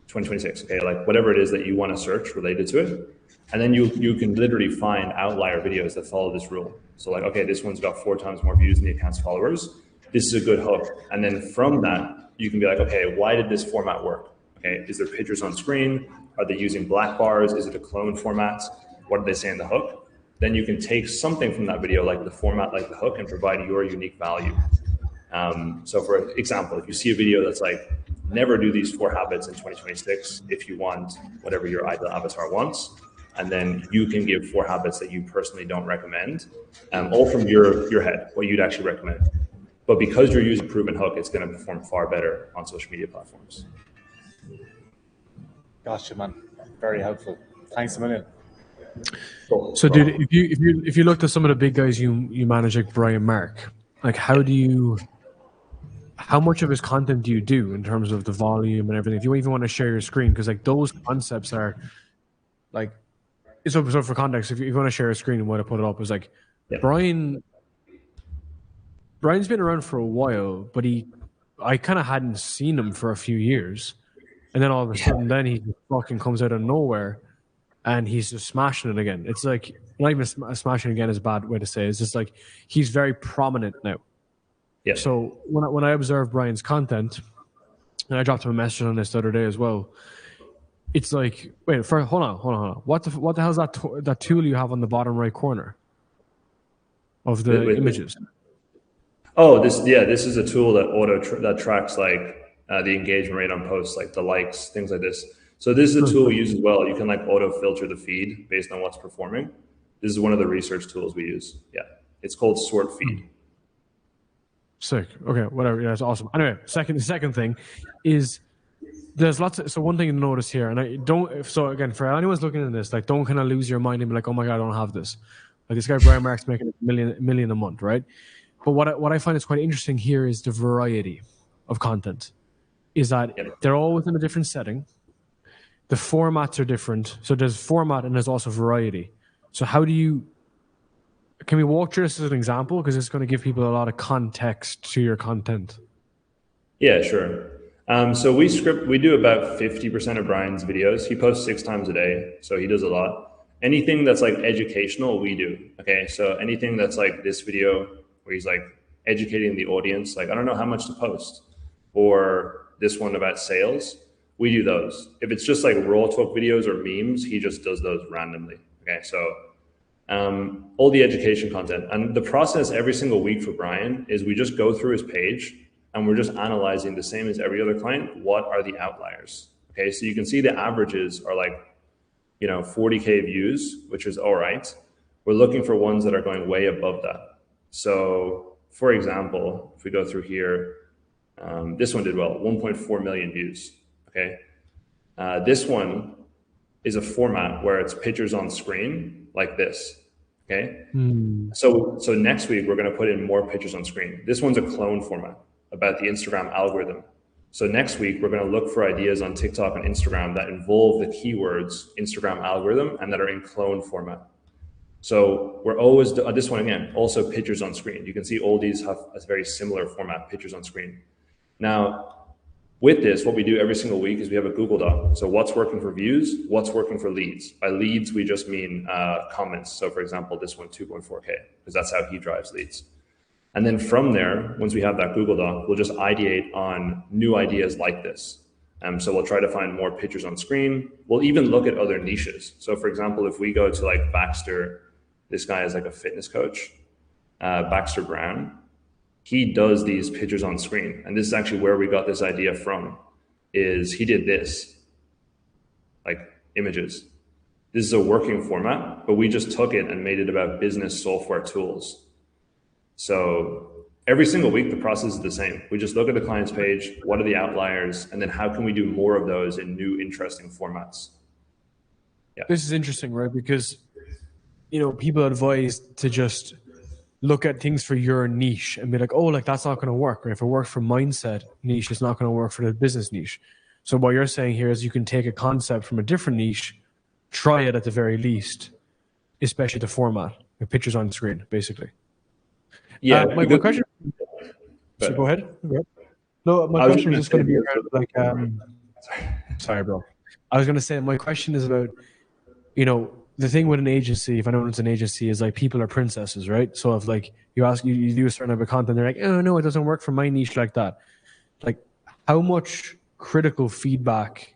2026. Okay, like whatever it is that you want to search related to it. And then you can literally find outlier videos that follow this rule. So like, okay, this one's got 4 times more views than the account's followers. This is a good hook. And then from that, you can be like, okay, why did this format work? Okay, is there pictures on screen? Are they using black bars? Is it a clone format? What did they say in the hook? Then you can take something from that video, like the format, like the hook, and provide your unique value. So for example, if you see a video that's like, never do these 4 habits in 2026 if you want whatever your ideal avatar wants, and then you can give 4 habits that you personally don't recommend, all from your head, what you'd actually recommend. But because you're using a proven hook, it's going to perform far better on social media platforms. Gotcha, man. Very helpful. Thanks a million. Cool. So, dude, if you looked at some of the big guys you manage, like Brian Mark, like how much of his content do you do in terms of the volume and everything? If you even want to share your screen, because like those concepts are like, so for context, if you want to share a screen and want to put it up, is like, yeah. Brian's been around for a while, but I kind of hadn't seen him for a few years. And then all of a sudden, then he fucking comes out of nowhere and he's just smashing it again. It's like, not even smashing again is a bad way to say it. It's just like, he's very prominent now. Yeah. So when I observe Brian's content, and I dropped him a message on this the other day as well. It's like, wait, hold on. What the hell is that tool you have on the bottom right corner of the images? Oh, this is a tool that tracks like the engagement rate on posts, like the likes, things like this. So this is a tool we use as well. You can like auto filter the feed based on what's performing. This is one of the research tools we use. Yeah, it's called Sort Feed. Sick. Okay, whatever. Yeah, that's awesome. Anyway, the second thing is there's lots of, so one thing to notice here, and I don't, so again, for anyone's looking at this, like don't kind of lose your mind and be like, oh my God, I don't have this. Like this guy, Brian Mark's making a million a month, right? But what I find is quite interesting here is the variety of content. Is that they're all within a different setting. The formats are different. So there's format and there's also variety. So can we walk through this as an example? Because it's going to give people a lot of context to your content. Yeah, sure. So we do about 50% of Brian's videos. He posts 6 times a day, so he does a lot. Anything that's like educational, we do. Okay, so anything that's like this video where he's like educating the audience, like I don't know how much to post, or this one about sales, we do those. If it's just like raw talk videos or memes, he just does those randomly. Okay, so all the education content. And the process every single week for Brian is we just go through his page and we're just analyzing the same as every other client. What are the outliers? Okay, so you can see the averages are like, 40K views, which is all right. We're looking for ones that are going way above that. So for example, if we go through here, this one did well, 1.4 million views. Okay, this one is a format where it's pictures on screen like this. Okay, so next week we're going to put in more pictures on screen. This one's a clone format about the Instagram algorithm. So next week we're going to look for ideas on TikTok and Instagram that involve the keywords Instagram algorithm and that are in clone format. So we're always, this one again, also pictures on screen. You can see all these have a very similar format, pictures on screen. Now, with this, what we do every single week is we have a Google Doc. So what's working for views, what's working for leads. By leads, we just mean comments. So for example, this one, 2.4K, because that's how he drives leads. And then from there, once we have that Google Doc, we'll just ideate on new ideas like this. So we'll try to find more pictures on screen. We'll even look at other niches. So for example, if we go to like Baxter, this guy is like a fitness coach, Baxter Brown, he does these pictures on screen. And this is actually where we got this idea from, is he did this, like images. This is a working format, but we just took it and made it about business software tools. So every single week, the process is the same. We just look at the client's page, what are the outliers, and then how can we do more of those in new, interesting formats? Yeah. This is interesting, right? Because, people are advised to just look at things for your niche and be like, oh, like that's not going to work. Or if it works for mindset niche, it's not going to work for the business niche. So what you're saying here is you can take a concept from a different niche, try it at the very least, especially the format, with pictures on screen, basically. Yeah. My question. So go ahead. No, my question is just going to be around like. Sorry, bro. I was going to say my question is about, the thing with an agency, if I know it's an agency, is like people are princesses, right? So if like you do a certain type of content, they're like, oh no, it doesn't work for my niche like that. Like, how much critical feedback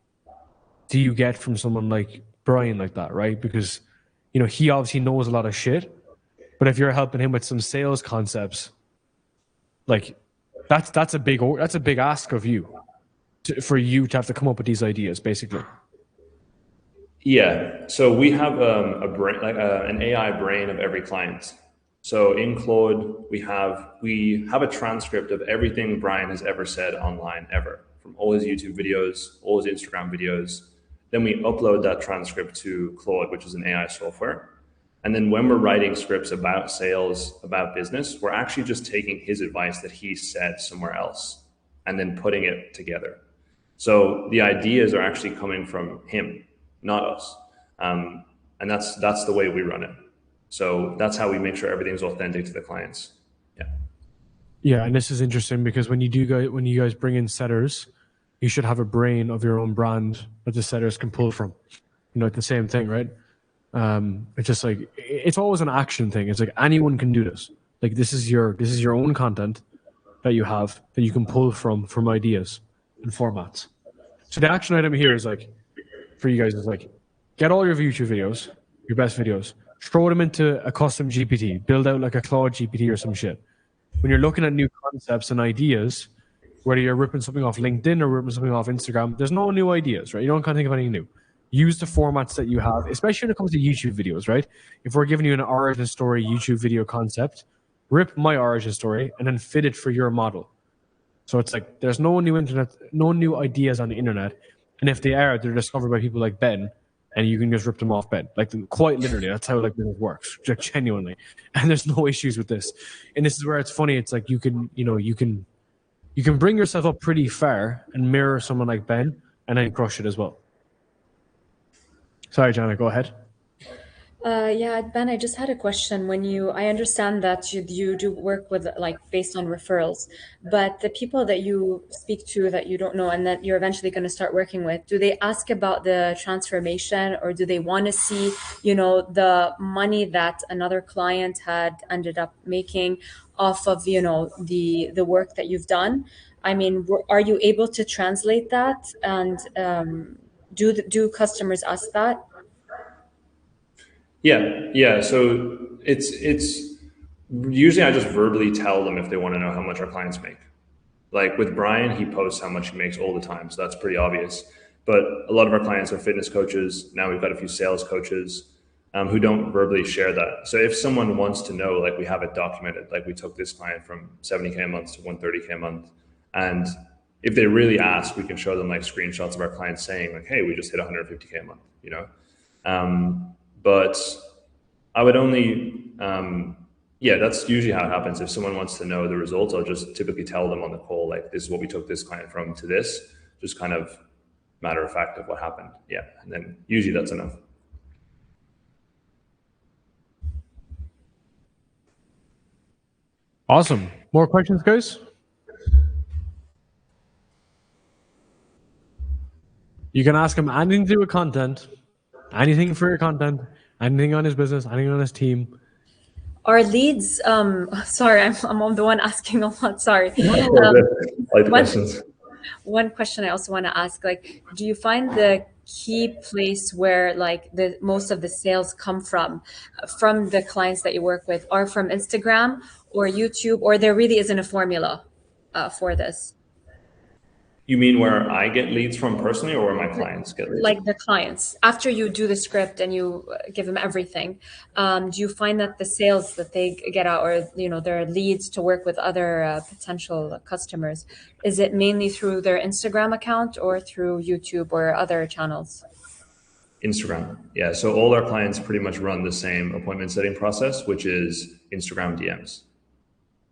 do you get from someone like Brian like that, right? Because he obviously knows a lot of shit. But if you're helping him with some sales concepts, like that's a big ask of you, for you to have to come up with these ideas, basically. Yeah. So we have a brain, like an AI brain of every client. So in Claude, we have a transcript of everything Brian has ever said online, ever, from all his YouTube videos, all his Instagram videos. Then we upload that transcript to Claude, which is an AI software. And then when we're writing scripts about sales, about business, we're actually just taking his advice that he said somewhere else and then putting it together. So the ideas are actually coming from him, not us. And that's the way we run it. So that's how we make sure everything's authentic to the clients. Yeah. Yeah, and this is interesting because when you guys bring in setters, you should have a brain of your own brand that the setters can pull from. It's the same thing, right? It's just like, it's always an action thing. It's like anyone can do this. Like this is your own content that you have that you can pull from ideas. and formats. So the action item here is like, for you guys, is like, get all your YouTube videos, your best videos, throw them into a custom GPT, build out like a Claude GPT or some shit. When you're looking at new concepts and ideas, whether you're ripping something off LinkedIn or ripping something off Instagram, there's no new ideas, right? You don't kind of think of anything new. Use the formats that you have, especially when it comes to YouTube videos, right? If we're giving you an origin story YouTube video concept, rip my origin story and then fit it for your model. So it's like there's no new ideas on the internet, and if they are, they're discovered by people like Ben, and you can just rip them off Ben. Like quite literally, that's how like business works, like genuinely. And there's no issues with this. And this is where it's funny. It's like you can bring yourself up pretty far and mirror someone like Ben, and then crush it as well. Sorry, Jana, go ahead. Yeah, Ben, I just had a question. I understand that you do work with like based on referrals, but the people that you speak to that you don't know and that you're eventually going to start working with, do they ask about the transformation, or do they want to see, the money that another client had ended up making off of, the work that you've done? I mean, are you able to translate that? And do customers ask that? Yeah. So it's usually I just verbally tell them if they want to know how much our clients make. Like with Brian, he posts how much he makes all the time, so that's pretty obvious. But a lot of our clients are fitness coaches. Now we've got a few sales coaches who don't verbally share that. So if someone wants to know, like we have it documented, like we took this client from 70K a month to 130K a month, and if they really ask, we can show them like screenshots of our clients saying like, hey, we just hit 150K a month, But I would only, that's usually how it happens. If someone wants to know the results, I'll just typically tell them on the call, like, this is what we took this client from to this, just kind of matter of fact of what happened. Yeah. And then usually that's enough. Awesome. More questions, guys? You can ask him anything to do with content, anything for your content, anything on his business, anything on his team. Our leads, sorry, I'm the one asking a lot. Sorry. One question I also want to ask, like, do you find the key place where like most of the sales come from the clients that you work with are from Instagram or YouTube, or there really isn't a formula for this? You mean where I get leads from personally, or where my clients get leads? Like the clients, after you do the script and you give them everything, do you find that the sales that they get out, or their leads to work with other potential customers, is it mainly through their Instagram account or through YouTube or other channels? Instagram. Yeah. So all our clients pretty much run the same appointment setting process, which is Instagram DMs.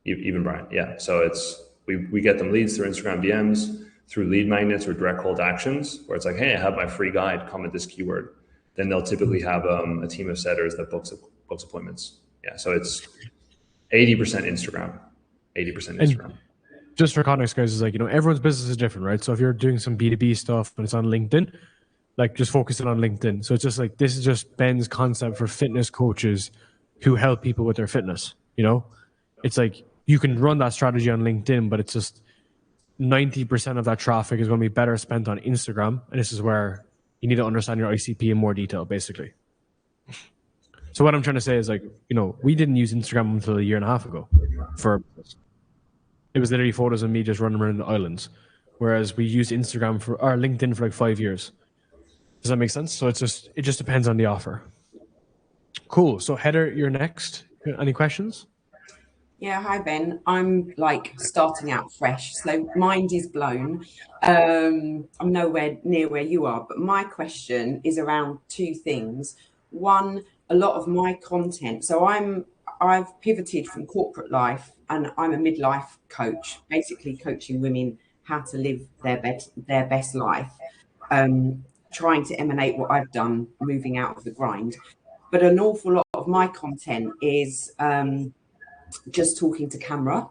Even Brian. Yeah. So we get them leads through Instagram DMs, through lead magnets or direct call to actions, where it's like, hey, I have my free guide, comment this keyword. Then they'll typically have a team of setters that books appointments. Yeah, so it's 80% Instagram, 80% Instagram. And just for context, guys, is like, everyone's business is different, right? So if you're doing some B2B stuff and it's on LinkedIn, like just focus it on LinkedIn. So it's just like, this is just Ben's concept for fitness coaches who help people with their fitness, It's like, you can run that strategy on LinkedIn, but it's just 90% of that traffic is going to be better spent on Instagram. And this is where you need to understand your ICP in more detail, basically. So what I'm trying to say is like, we didn't use Instagram until a year and a half ago. It was literally photos of me just running around the islands. Whereas we used Instagram or LinkedIn for like 5 years. Does that make sense? So it just depends on the offer. Cool. So Heather, you're next. Any questions? Yeah, hi Ben. I'm like starting out fresh, so mind is blown. I'm nowhere near where you are, but my question is around two things. One, a lot of my content. So I've pivoted from corporate life, and I'm a midlife coach, basically coaching women how to live their best life, trying to emanate what I've done, moving out of the grind. But an awful lot of my content is just talking to camera,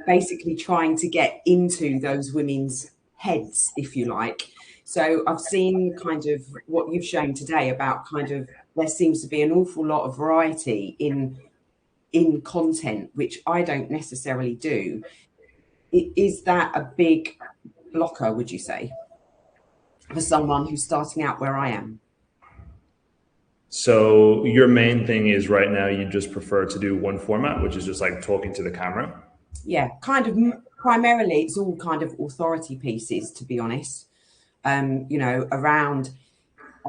basically trying to get into those women's heads, if you like. So I've seen kind of what you've shown today about kind of there seems to be an awful lot of variety in content, which I don't necessarily do. is that a big blocker, would you say, for someone who's starting out where I am? So your main thing is right now you just prefer to do one format, which is just like talking to the camera? Yeah, kind of. Primarily, it's all kind of authority pieces, to be honest. You know, around,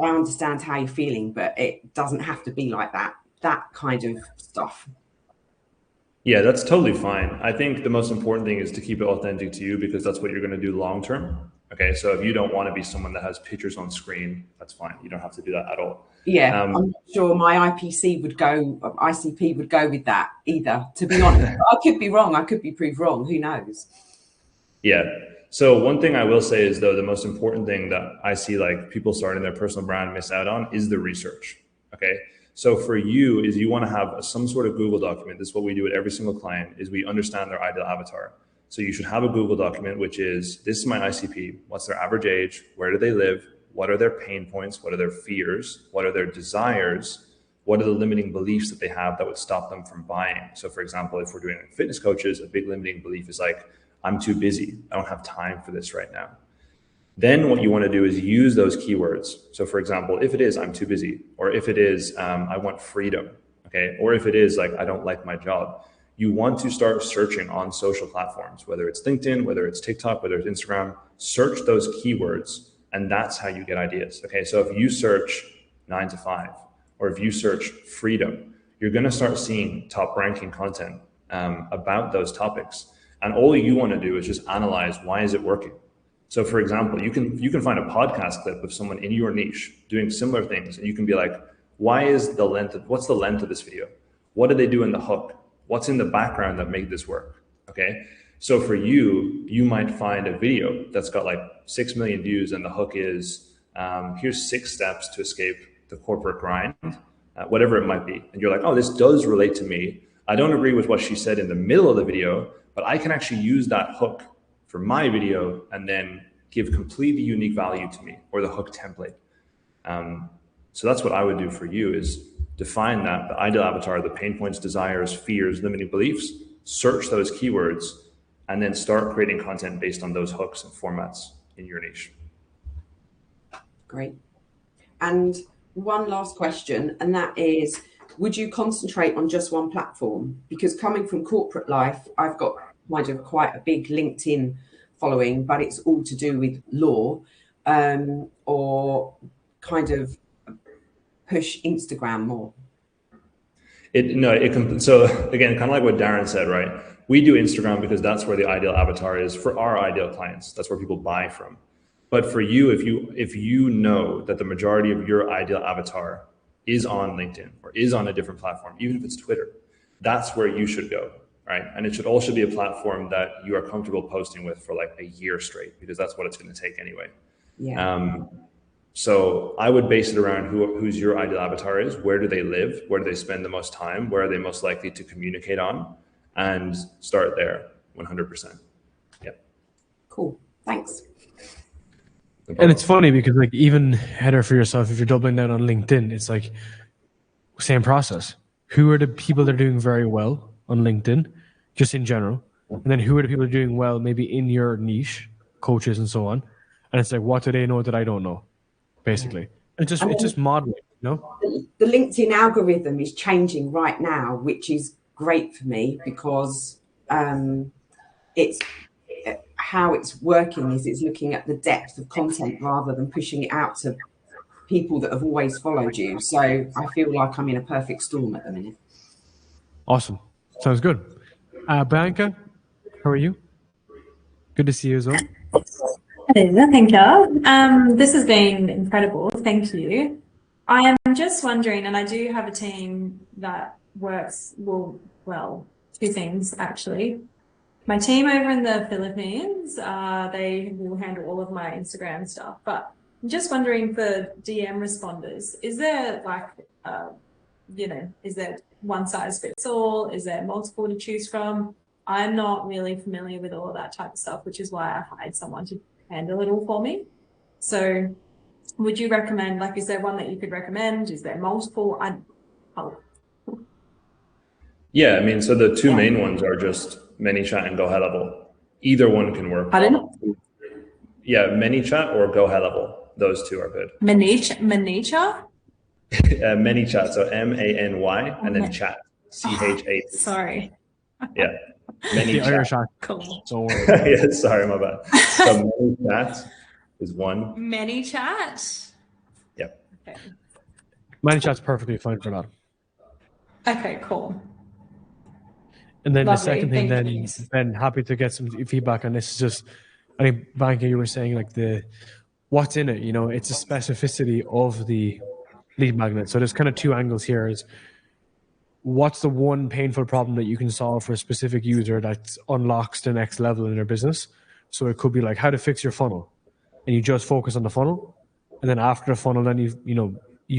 I understand how you're feeling, but it doesn't have to be like that. That kind of stuff. Yeah, that's totally fine. I think the most important thing is to keep it authentic to you, because that's what you're going to do long term. Okay, so if you don't want to be someone that has pictures on screen, that's fine. You don't have to do that at all. Yeah, I'm not sure my ICP would go with that either, to be honest. I could be wrong. I could be proved wrong. Who knows? Yeah. So one thing I will say is, though, the most important thing that I see like people starting their personal brand miss out on is the research. Okay. So for you is you want to have some sort of Google document. This is what we do with every single client, is we understand their ideal avatar. So you should have a Google document, which is, this is my ICP. What's their average age? Where do they live? What are their pain points? What are their fears? What are their desires? What are the limiting beliefs that they have that would stop them from buying? So for example, if we're doing fitness coaches, a big limiting belief is like, I'm too busy. I don't have time for this right now. Then what you want to do is use those keywords. So for example, if it is, I'm too busy, or if it is, I want freedom, okay? Or if it is like, I don't like my job, you want to start searching on social platforms, whether it's LinkedIn, whether it's TikTok, whether it's Instagram, search those keywords. And that's how you get ideas. Okay, so if you search 9 to 5, or if you search freedom, you're going to start seeing top ranking content about those topics. And all you want to do is just analyze, why is it working? So for example, you can find a podcast clip of someone in your niche doing similar things, and you can be like, what's the length of this video? What did they do in the hook? What's in the background that made this work? Okay. So for you, you might find a video that's got like 6 million views, and the hook is, here's 6 steps to escape the corporate grind, whatever it might be. And you're like, oh, this does relate to me. I don't agree with what she said in the middle of the video, but I can actually use that hook for my video and then give completely unique value to me, or the hook template. So that's what I would do for you, is define that, the ideal avatar, the pain points, desires, fears, limiting beliefs, search those keywords, and then start creating content based on those hooks and formats in your niche. Great. And one last question, and that is, would you concentrate on just one platform? Because coming from corporate life, I've got kind of quite a big LinkedIn following, but it's all to do with law, or kind of push Instagram more. So again, kind of like what Darren said, right? We do Instagram because that's where the ideal avatar is for our ideal clients. That's where people buy from. But for you, if you know that the majority of your ideal avatar is on LinkedIn or is on a different platform, even if it's Twitter, that's where you should go, right? And it should also be a platform that you are comfortable posting with for like a year straight, because that's what it's going to take anyway. Yeah. So I would base it around who's your ideal avatar is, where do they live, where do they spend the most time, where are they most likely to communicate on, and start there 100%. Yeah. Cool. Thanks. No And it's funny because like even Heather, for yourself, if you're doubling down on LinkedIn, it's like same process. Who are the people that are doing very well on LinkedIn, just in general? And then who are the people that are doing well maybe in your niche, coaches and so on? And it's like, what do they know that I don't know? Basically. It's just modeling, you know? The LinkedIn algorithm is changing right now, which is great for me, because it's how it's working is it's looking at the depth of content rather than pushing it out to people that have always followed you. So I feel like I'm in a perfect storm at the minute. Awesome. Sounds good. Bianca, how are you? Good to see you as well. Hello, thank you. This has been incredible. Thank you. I am just wondering, and I do have a team that works, well, 2 things actually. My team over in the Philippines, they will handle all of my Instagram stuff, but I'm just wondering for DM responders, is there like, is there one size fits all? Is there multiple to choose from? I'm not really familiar with all of that type of stuff, which is why I hired someone to handle it all for me. So would you recommend, like, is there one that you could recommend? Is there multiple? Yeah, I mean, so the 2 main ones are just ManyChat and Go High Level. Either one can work. Pardon? Yeah, ManyChat or Go High Level. Those two are good. Manicha? ManyChat, so MANY, and then chat, CHA. Sorry. Yeah, The Irish accent. Cool. Don't worry. Yeah, sorry, my bad. So ManyChat is one. ManyChat? Yep. Okay. ManyChat's perfectly fine for that. Okay, cool. And then Lovely, the second thing, thank then, you. Ben, happy to get some feedback on this. Is just, I think, Banka, you were saying like what's in it. You know, it's a specificity of the lead magnet. So there's kind of two angles here. Is what's the one painful problem that you can solve for a specific user that unlocks the next level in their business? So it could be like how to fix your funnel, and you just focus on the funnel, and then after the funnel, then you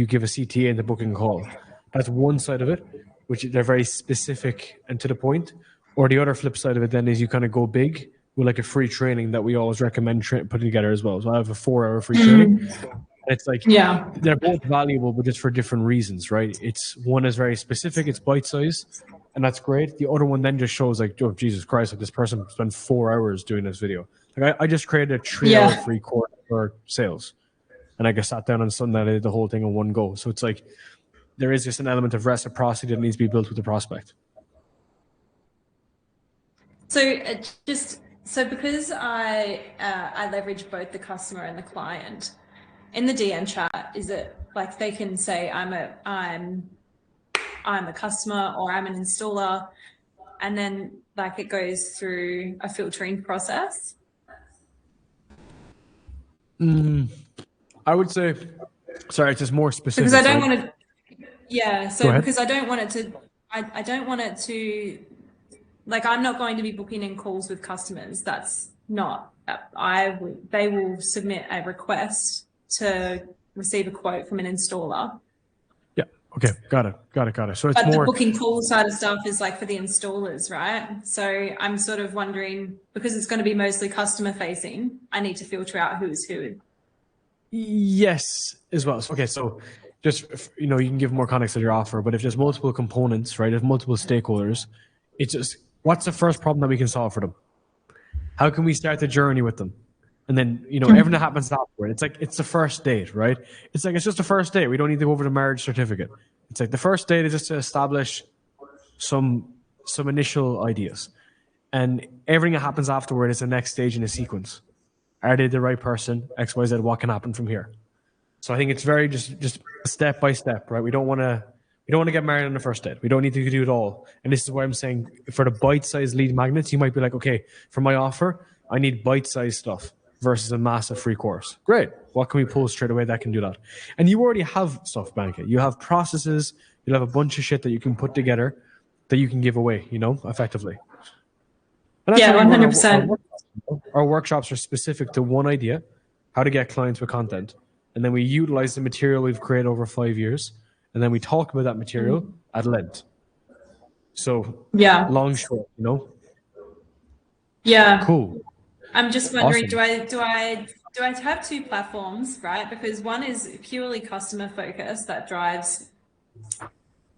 give a CTA and the booking call. That's one side of it, which they're very specific and to the point. Or the other flip side of it then is you kind of go big with like a free training that we always recommend putting together as well. So I have a 4-hour free training. And it's like, Yeah. they're both valuable, but just for different reasons, right? It's one is very specific, it's bite size, and that's great. The other one then just shows like, oh, Jesus Christ, like this person spent 4 hours doing this video. Like I just created a 3-hour free course for sales. And I just sat down on Sunday and I did the whole thing in one go. So it's like, there is just an element of reciprocity that needs to be built with the prospect. So because I leverage both the customer and the client in the DM chat, is it like they can say I'm a customer or I'm an installer, and then like it goes through a filtering process? I would say, sorry, it's just more specific. Because I don't want to. Yeah, so Go because I don't want it to, I don't want it to, like I'm not going to be booking in calls with customers. That's not, they will submit a request to receive a quote from an installer. Yeah, okay, got it. So it's but more. The booking call side of stuff is like for the installers, right? So I'm sort of wondering, because it's going to be mostly customer facing, I need to filter out who's who. Yes, as well. Okay, so just, you can give more context to your offer, but if there's multiple components, right, if multiple stakeholders, it's just, what's the first problem that we can solve for them? How can we start the journey with them? And then, everything that happens afterward, it's like, it's the first date, right? It's like, it's just the first date. We don't need to go over the marriage certificate. It's like the first date is just to establish some initial ideas. And everything that happens afterward is the next stage in a sequence. Are they the right person? X, Y, Z, what can happen from here? So I think it's very just step by step, right? We don't want to get married on the first date. We don't need to do it all. And this is why I'm saying for the bite-sized lead magnets, you might be like, okay, for my offer, I need bite-sized stuff versus a massive free course. Great. What can we pull straight away that can do that? And you already have stuff, Banka. You have processes. You'll have a bunch of shit that you can put together that you can give away, effectively. And yeah, 100%. Our workshops are specific to one idea, how to get clients with content. And then we utilize the material we've created over 5 years. And then we talk about that material at length. So yeah, long, short, Yeah. Cool. I'm just wondering, Awesome. do I have two platforms, right? Because one is purely customer focused that drives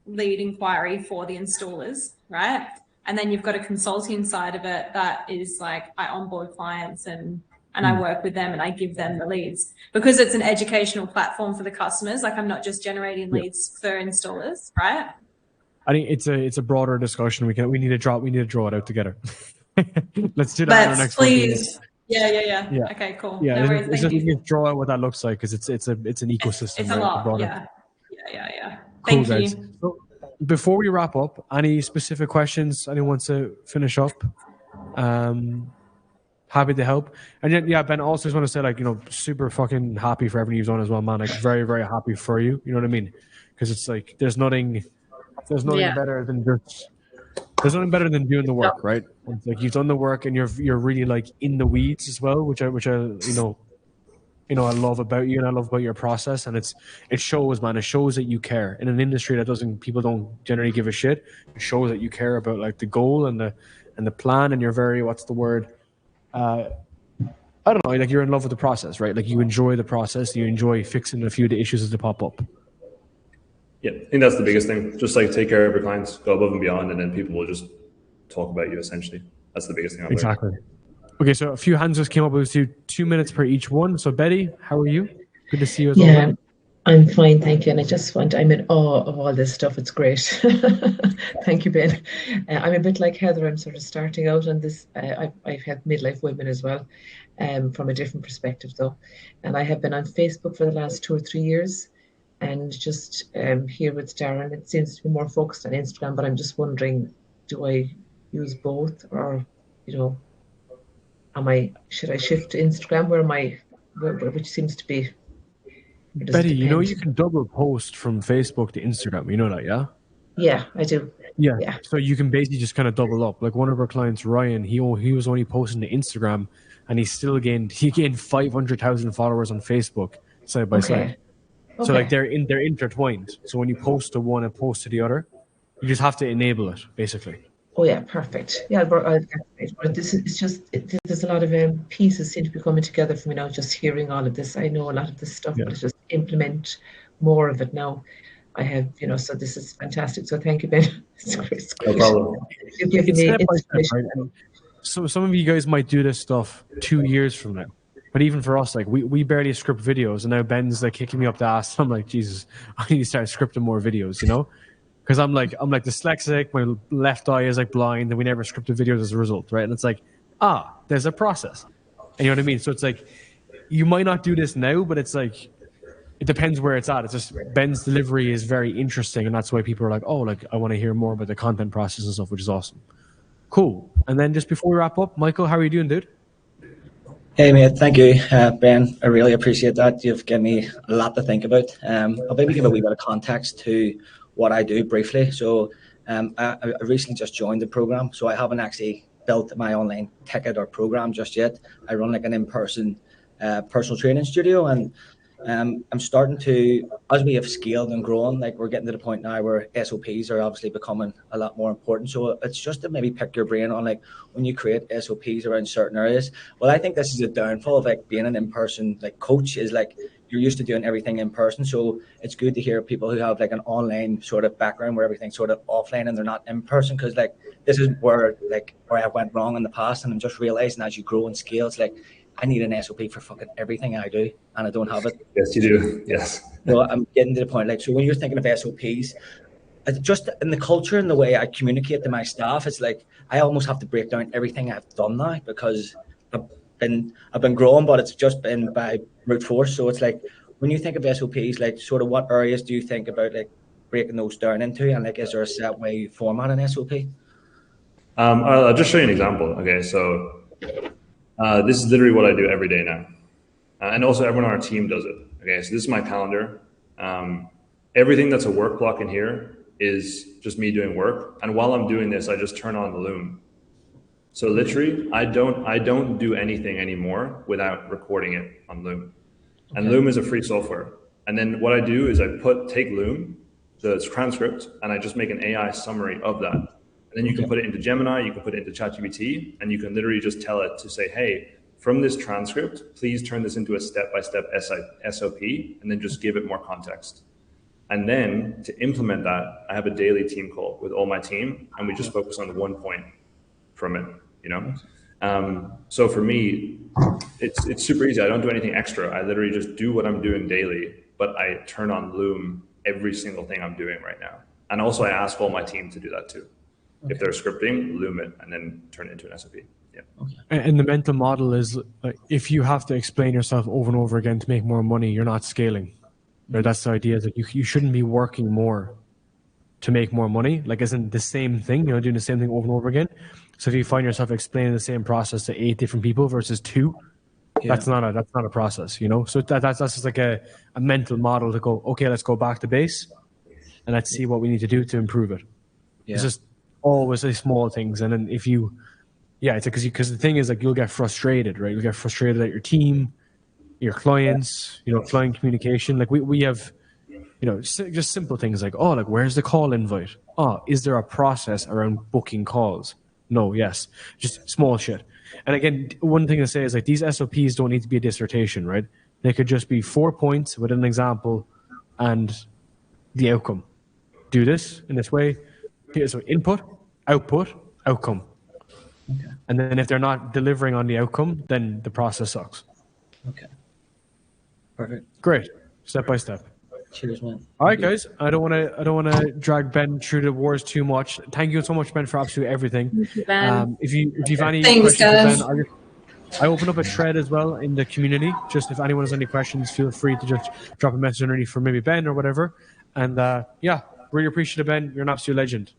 lead inquiry for the installers, right? And then you've got a consulting side of it that is like I onboard clients and I work with them and I give them the leads, because it's an educational platform for the customers. Like I'm not just generating leads for installers, right? I think it's a broader discussion. We need to draw it out together. Let's do that on our next one. Please. Yeah. Okay, cool. Yeah, no worries. Thank you. Draw out what that looks like, because it's an ecosystem. It's a lot. Yeah. Cool, Thank guys. you. So before we wrap up, any specific questions anyone wants to finish up? Happy to help. And then, yeah, Ben, also just want to say, like, super fucking happy for everything you've done as well, man. Like, very, very happy for you. You know what I mean? Because it's like, there's nothing better than there's nothing better than doing the work, right? It's like you've done the work and you're really like in the weeds as well, which I I love about you and I love about your process. And it shows, man. It shows that you care in an industry that people don't generally give a shit. It shows that you care about like the goal and the plan, and you're very, what's the word? I don't know, like you're in love with the process, right? Like you enjoy the process, you enjoy fixing a few of the issues as they pop up. Yeah, I think that's the biggest thing. Just like take care of your clients, go above and beyond, and then people will just talk about you essentially. That's the biggest thing I've learned. Okay, so a few hands just came up. We'll do 2 minutes per each one. So Betty, how are you? Good to see you as well. Yeah, I'm fine, thank you. And I'm in awe of all this stuff. It's great. Thank you, Ben. I'm a bit like Heather. I'm sort of starting out on this. I've had midlife women as well, from a different perspective though. And I have been on Facebook for the last 2 or 3 years. And just here with Darren, it seems to be more focused on Instagram, but I'm just wondering, do I use both, or, should I shift to Instagram? Which seems to be, Betty, you can double post from Facebook to Instagram. You know that, yeah? Yeah, I do. Yeah. So you can basically just kind of double up. Like one of our clients, Ryan, he was only posting to Instagram, and he gained 500,000 followers on Facebook side by side. So like they're intertwined. So when you post to one and post to the other, you just have to enable it, basically. Oh yeah, perfect. Yeah, but there's a lot of pieces seem to be coming together for me now. Just hearing all of this, I know a lot of this stuff, but it's just implement more of it now. I have, so this is fantastic. So thank you, Ben. It's great. No problem. You've given me inspiration. Right? So some of you guys might do this stuff 2 years from now. But even for us, like we barely script videos, and now Ben's like kicking me up the ass. I'm like, Jesus, I need to start scripting more videos, Because I'm like dyslexic, my left eye is like blind, and we never scripted videos as a result, right? And it's like, there's a process. And you know what I mean? So it's like, you might not do this now, but it's like, it depends where it's at. It's just Ben's delivery is very interesting, and that's why people are like, oh, like I want to hear more about the content process and stuff, which is awesome. Cool. And then just before we wrap up, Michael, how are you doing, dude? Hey mate, thank you, Ben. I really appreciate that. You've given me a lot to think about. I'll maybe give a wee bit of context to what I do briefly. So I recently just joined the program, so I haven't actually built my online ticket or program just yet. I run like an in-person personal training studio, and I'm starting to, as we have scaled and grown, like we're getting to the point now where SOPs are obviously becoming a lot more important. So it's just to maybe pick your brain on like when you create SOPs around certain areas. Well, I think this is a downfall of like being an in-person like coach, is like you're used to doing everything in person. So it's good to hear people who have like an online sort of background where everything's sort of offline and they're not in person, because like this is where I went wrong in the past. And I'm just realizing as you grow and scale, it's like I need an SOP for fucking everything I do, and I don't have it. Yes, you do. Yes. So I'm getting to the point, like, so when you're thinking of SOPs, just in the culture and the way I communicate to my staff, it's like I almost have to break down everything I've done now, because I've been growing, but it's just been by brute force. So it's like when you think of SOPs, like sort of what areas do you think about like breaking those down into, and like is there a set way you format an SOP? I'll just show you an example. Okay, so this is literally what I do every day now. And also everyone on our team does it. Okay, so this is my calendar. Everything that's a work block in here is just me doing work. And while I'm doing this, I just turn on the Loom. So literally, I don't do anything anymore without recording it on Loom. Okay. And Loom is a free software. And then what I do is I take Loom, the transcript, and I just make an AI summary of that. And then you can put it into Gemini, you can put it into ChatGPT, and you can literally just tell it to say, hey, from this transcript, please turn this into a step-by-step SOP, and then just give it more context. And then to implement that, I have a daily team call with all my team, and we just focus on one point from it, So for me, it's super easy. I don't do anything extra. I literally just do what I'm doing daily, but I turn on Loom every single thing I'm doing right now. And also I ask all my team to do that too. Okay. If they're scripting, Loom it and then turn it into an SOP. Yeah. Okay. And the mental model is like, if you have to explain yourself over and over again to make more money, you're not scaling. Right? That's the idea. Is that you shouldn't be working more to make more money. Like, isn't the same thing, doing the same thing over and over again. So if you find yourself explaining the same process to 8 different people versus 2, that's not a process, So that's just like a mental model to go, okay, let's go back to base and let's see what we need to do to improve it. Yeah. It's just always the small things. And then if you, it's because the thing is like, you'll get frustrated, right? You'll get frustrated at your team, your clients, client communication. Like we have, just simple things like, like, where's the call invite? Is there a process around booking calls? No, yes. Just small shit. And again, one thing to say is like, these SOPs don't need to be a dissertation, right? They could just be 4 points with an example and the outcome. Do this in this way. So input, output, outcome. Okay. And then if they're not delivering on the outcome, then the process sucks. Okay. Perfect. Great. Step by step. Cheers, man. All right, guys. I don't want to drag Ben through the wars too much. Thank you so much, Ben, for absolutely everything. Thank you, Ben. If you've any Thanks, questions for guys. Ben, I open up a thread as well in the community. Just if anyone has any questions, feel free to just drop a message underneath for maybe Ben or whatever. And yeah, really appreciate it, Ben. You're an absolute legend.